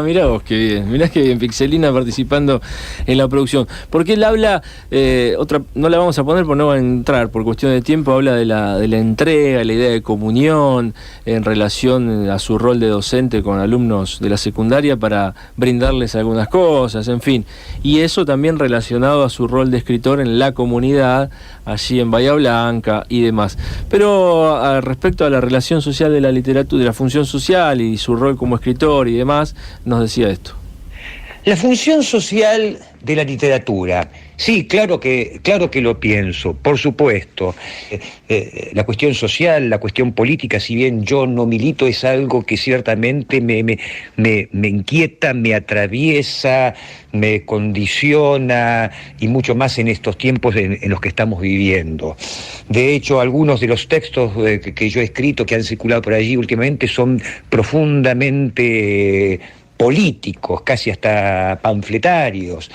Mirá vos, qué bien. Mirá qué bien, Pixelina participando en la producción. Porque él habla, no la vamos a poner porque no va a entrar, por cuestión de tiempo, habla de la entrega, la idea de comunión, en relación a su rol de docente con alumnos de la secundaria para brindarles algunas cosas, en fin. Y eso también relacionado a su rol de escritor en la comunidad, allí en Bahía Blanca y demás. Pero respecto a la relación social de la literatura, de la función social y su rol como escritor y demás, nos decía esto. La función social de la literatura. Sí, claro que lo pienso, por supuesto. La cuestión social, la cuestión política, si bien yo no milito, es algo que ciertamente me inquieta, me atraviesa, me condiciona, y mucho más en estos tiempos en los que estamos viviendo. De hecho, algunos de los textos que yo he escrito, que han circulado por allí últimamente, son profundamente políticos, casi hasta panfletarios.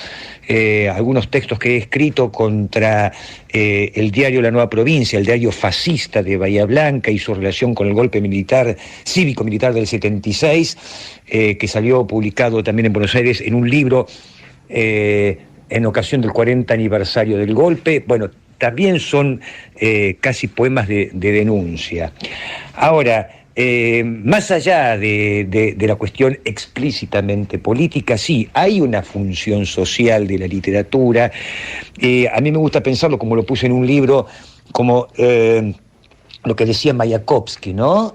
Algunos textos que he escrito contra el diario La Nueva Provincia, el diario fascista de Bahía Blanca, y su relación con el golpe cívico-militar del 76, que salió publicado también en Buenos Aires en un libro en ocasión del 40 aniversario del golpe. Bueno, también son casi poemas de denuncia. Ahora, más allá de la cuestión explícitamente política, sí, hay una función social de la literatura. A mí me gusta pensarlo, como lo puse en un libro, como lo que decía Mayakovsky, ¿no?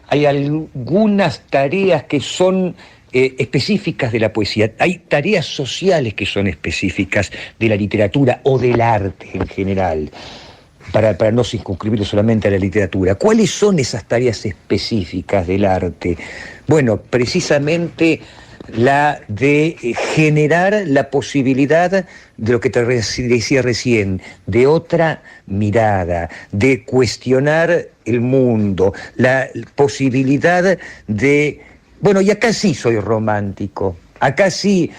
Hay algunas tareas que son específicas de la poesía, hay tareas sociales que son específicas de la literatura o del arte en general. Para no circunscribirlo solamente a la literatura. ¿Cuáles son esas tareas específicas del arte? Bueno, precisamente la de generar la posibilidad de lo que te decía recién, de otra mirada, de cuestionar el mundo, la posibilidad de... Bueno, y acá sí soy romántico. acá sí,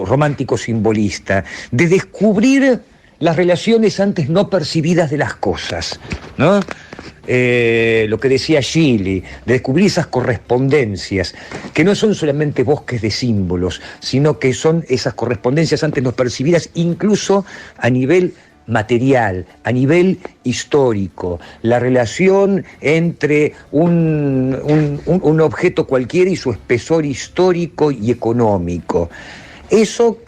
romántico simbolista, de descubrir las relaciones antes no percibidas de las cosas, ¿no? Lo que decía Gili, de descubrir esas correspondencias, que no son solamente bosques de símbolos, sino que son esas correspondencias antes no percibidas, incluso a nivel material, a nivel histórico, la relación entre un objeto cualquiera y su espesor histórico y económico. Eso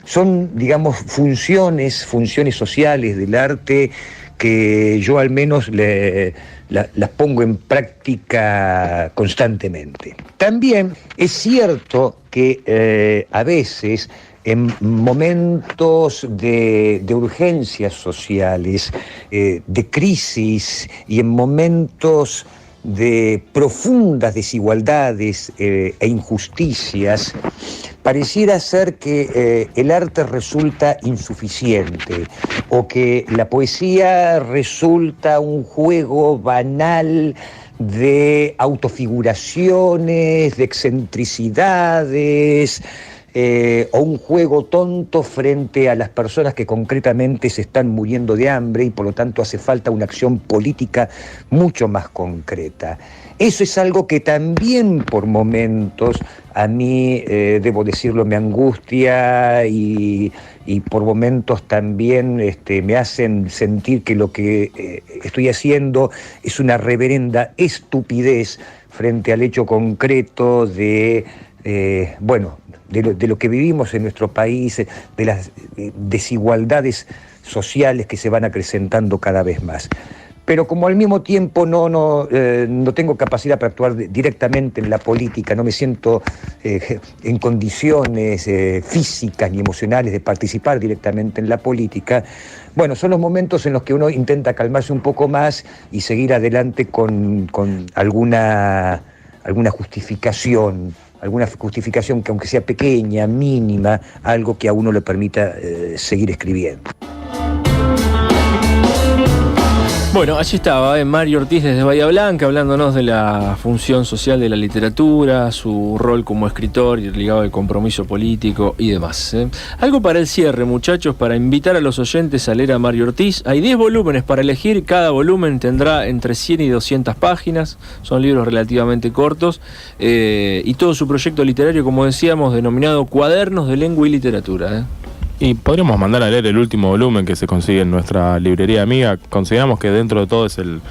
son, digamos, funciones sociales del arte que yo al menos las pongo en práctica constantemente. También es cierto que a veces en momentos de urgencias sociales, de crisis y en momentos de profundas desigualdades e injusticias, pareciera ser que el arte resulta insuficiente o que la poesía resulta un juego banal de autofiguraciones, de excentricidades, o un juego tonto frente a las personas que concretamente se están muriendo de hambre y por lo tanto hace falta una acción política mucho más concreta. Eso es algo que también por momentos a mí, debo decirlo, me angustia y por momentos también me hacen sentir que lo que estoy haciendo es una reverenda estupidez frente al hecho concreto de lo que vivimos en nuestro país, de las desigualdades sociales que se van acrecentando cada vez más. Pero como al mismo tiempo no tengo capacidad para actuar directamente en la política, no me siento en condiciones físicas ni emocionales de participar directamente en la política, bueno, son los momentos en los que uno intenta calmarse un poco más y seguir adelante con alguna justificación que aunque sea pequeña, mínima, algo que a uno le permita seguir escribiendo. Bueno, allí estaba Mario Ortiz desde Bahía Blanca hablándonos de la función social de la literatura, su rol como escritor y ligado al compromiso político y demás. Algo para el cierre, muchachos, para invitar a los oyentes a leer a Mario Ortiz. Hay 10 volúmenes para elegir, cada volumen tendrá entre 100 y 200 páginas, son libros relativamente cortos, y todo su proyecto literario, como decíamos, denominado Cuadernos de Lengua y Literatura. Y podríamos mandar a leer el último volumen que se consigue en nuestra librería amiga. Consideramos que dentro de todo es el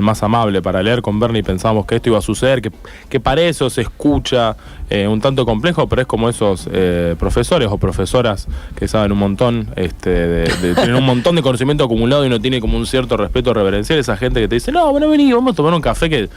más amable para leer. Con Bernie pensábamos que esto iba a suceder, que para eso se escucha un tanto complejo, pero es como esos profesores o profesoras que saben un montón, tienen un montón de conocimiento acumulado y uno tiene como un cierto respeto reverencial. Esa gente que te dice, no, bueno, vení, vamos a tomar un café que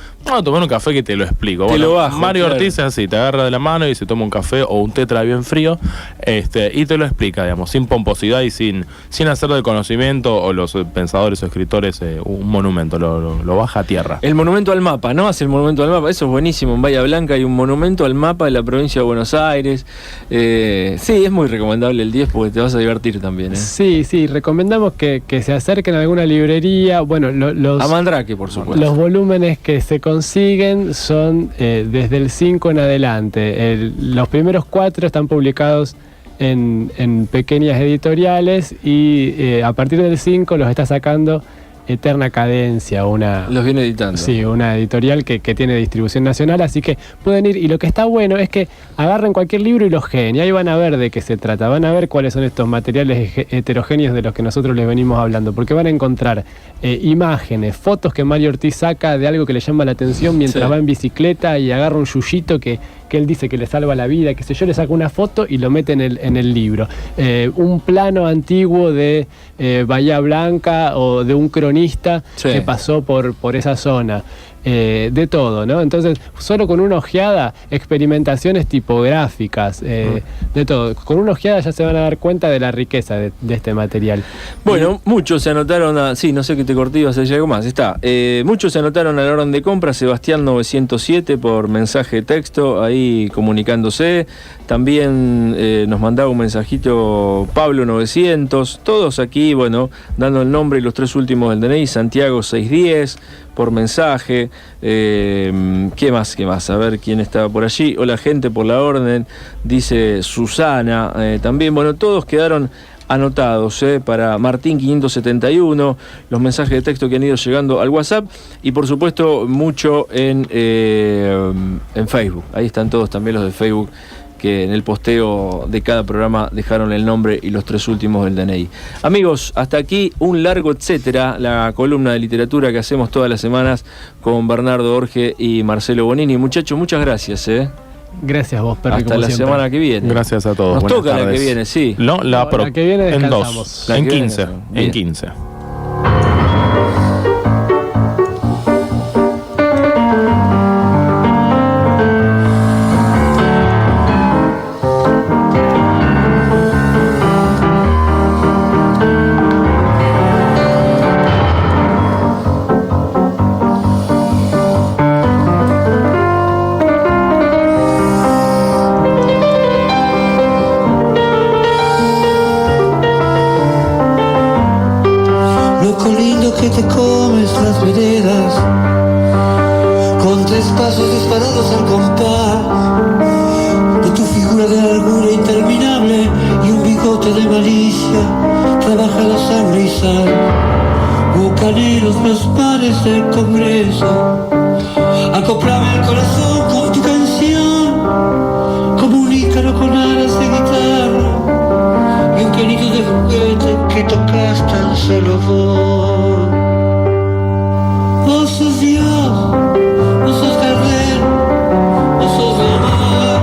te lo explico. Te lo bajo, Mario claro. Ortiz es así, te agarra de la mano y se toma un café o un tetra bien frío, y te lo explica, digamos, sin pomposidad y sin hacer del conocimiento o los pensadores o escritores un monumento, lo baja a tierra. El monumento al mapa, ¿no? Hace el monumento al mapa, eso es buenísimo. En Bahía Blanca hay un monumento al mapa de la provincia de Buenos Aires. Sí, es muy recomendable el 10 porque te vas a divertir también. Sí, recomendamos que se acerquen a alguna librería. Bueno, a Mandrake, por supuesto. Los volúmenes que se consiguen son desde el 5 en adelante. Los primeros 4 están publicados en pequeñas editoriales y a partir del 5 los está sacando Eterna Cadencia, los viene editando. Sí, una editorial que tiene distribución nacional, así que pueden ir, y lo que está bueno es que agarren cualquier libro y lo jeen, y ahí van a ver de qué se trata, van a ver cuáles son estos materiales heterogéneos de los que nosotros les venimos hablando, porque van a encontrar imágenes, fotos que Mario Ortiz saca de algo que le llama la atención mientras va en bicicleta y agarra un yuyito que él dice que le salva la vida, que sé yo, le saca una foto y lo mete en el libro. Un plano antiguo de Bahía Blanca o de un cronista que pasó por esa zona. De todo, ¿no? Entonces, solo con una ojeada, experimentaciones tipográficas, de todo. Con una ojeada ya se van a dar cuenta de la riqueza de este material. Bueno, muchos se anotaron sí, no sé qué te corté, ibas a decir algo más. Está. Muchos se anotaron a la orden de compra, Sebastián 907 por mensaje de texto, ahí comunicándose. También nos mandaba un mensajito Pablo 900. Todos aquí, bueno, dando el nombre y los 3 últimos del DNI, Santiago 610. por mensaje. ¿Qué más? A ver quién estaba por allí. Hola gente, por la orden, dice Susana. También, bueno, todos quedaron anotados para Martín 571, los mensajes de texto que han ido llegando al WhatsApp y por supuesto mucho en Facebook. Ahí están todos también los de Facebook, que en el posteo de cada programa dejaron el nombre y los 3 últimos del DNI. Amigos, hasta aquí un largo etcétera, la columna de literatura que hacemos todas las semanas con Bernardo Orge y Marcelo Bonini. Muchachos, muchas gracias. Gracias vos, Perry. Hasta la semana que viene. Gracias a todos. Nos Buenas toca tardes. la que viene, sí. No, la que viene en descansamos. 2. En 15. En 15. Que te comes las veredas con 3 pasos disparados al compás de tu figura de largura interminable y un bigote de malicia. Trabaja la sangre y sal, bucaneros los mares del Congreso. Acoplame el corazón con tu canción, como un ícaro con alas de guitarra y un pianito de juguete que tocas tan solo vos. Vos sos Dios, vos sos Gardel, vos sos Omar.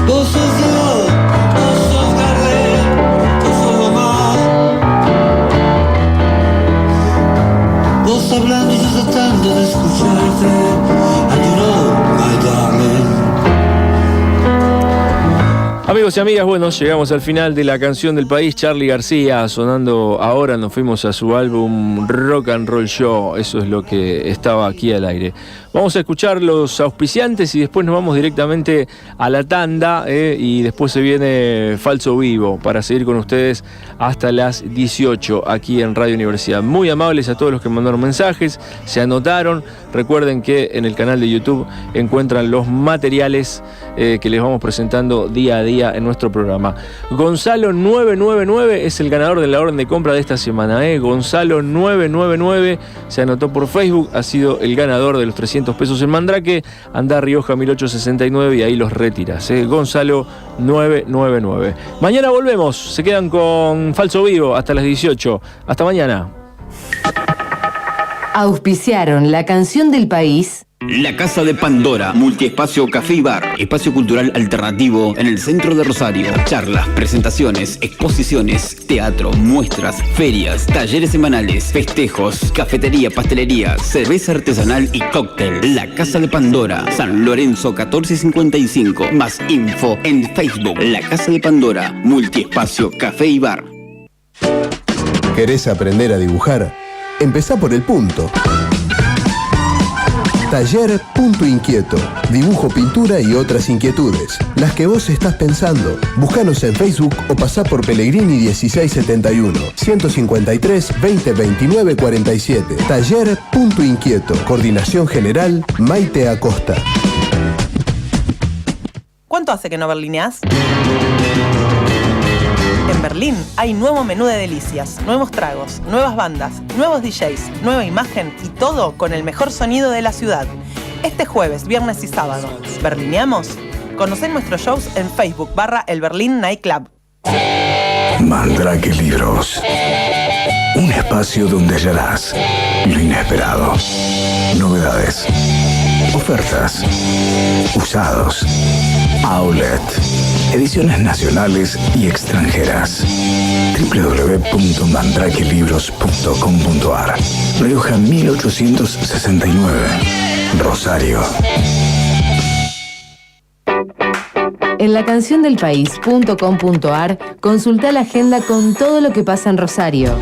Vos sos Dios, vos sos Gardel, vos sos Omar. Vos hablando y yo tratando de escucharte. And you know, my darling. Amigos y amigas, bueno, llegamos al final de la canción del país. Charly García sonando ahora, nos fuimos a su álbum Rock and Roll Show, eso es lo que estaba aquí al aire. Vamos a escuchar los auspiciantes y después nos vamos directamente a la tanda y después se viene Falso Vivo para seguir con ustedes hasta las 18 aquí en Radio Universidad. Muy amables a todos los que mandaron mensajes, se anotaron. Recuerden que en el canal de YouTube encuentran los materiales que les vamos presentando día a día en nuestro programa. Gonzalo 999 es el ganador de la orden de compra de esta semana. Gonzalo 999 se anotó por Facebook, ha sido el ganador de los 300 pesos en Mandrake. Anda a Rioja 1869 y ahí los retiras. Gonzalo 999. Mañana volvemos, se quedan con Falso Vivo hasta las 18. Hasta mañana. Auspiciaron la canción del país. La Casa de Pandora, multiespacio café y bar, espacio cultural alternativo en el centro de Rosario. Charlas, presentaciones, exposiciones, teatro, muestras, ferias, talleres semanales, festejos, cafetería, pastelería, cerveza artesanal y cóctel. La Casa de Pandora, San Lorenzo 1455. Más info en Facebook. La Casa de Pandora, multiespacio café y bar. ¿Querés aprender a dibujar? Empezá por el punto. Taller Punto Inquieto. Dibujo, pintura y otras inquietudes. Las que vos estás pensando. Búscanos en Facebook o pasá por Pellegrini 1671. 153 20 29 47. Taller Punto Inquieto. Coordinación General Maite Acosta. ¿Cuánto hace que no berlineás? En Berlín hay nuevo menú de delicias, nuevos tragos, nuevas bandas, nuevos DJs, nueva imagen y todo con el mejor sonido de la ciudad. Este jueves, viernes y sábado, ¿berlineamos? Conocé nuestros shows en Facebook /El Berlín Nightclub. Mandrake Libros. Un espacio donde hallarás lo inesperado. Novedades. Ofertas. Usados. Outlet. Ediciones nacionales y extranjeras. www.mandrakelibros.com.ar. Rioja 1869. Rosario. En lacanciondelpaís.com.ar consulta la agenda con todo lo que pasa en Rosario.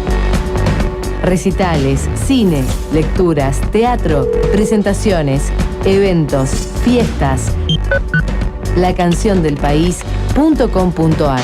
Recitales, cine, lecturas, teatro, presentaciones, eventos, fiestas. lacanciondelpaís.com.ar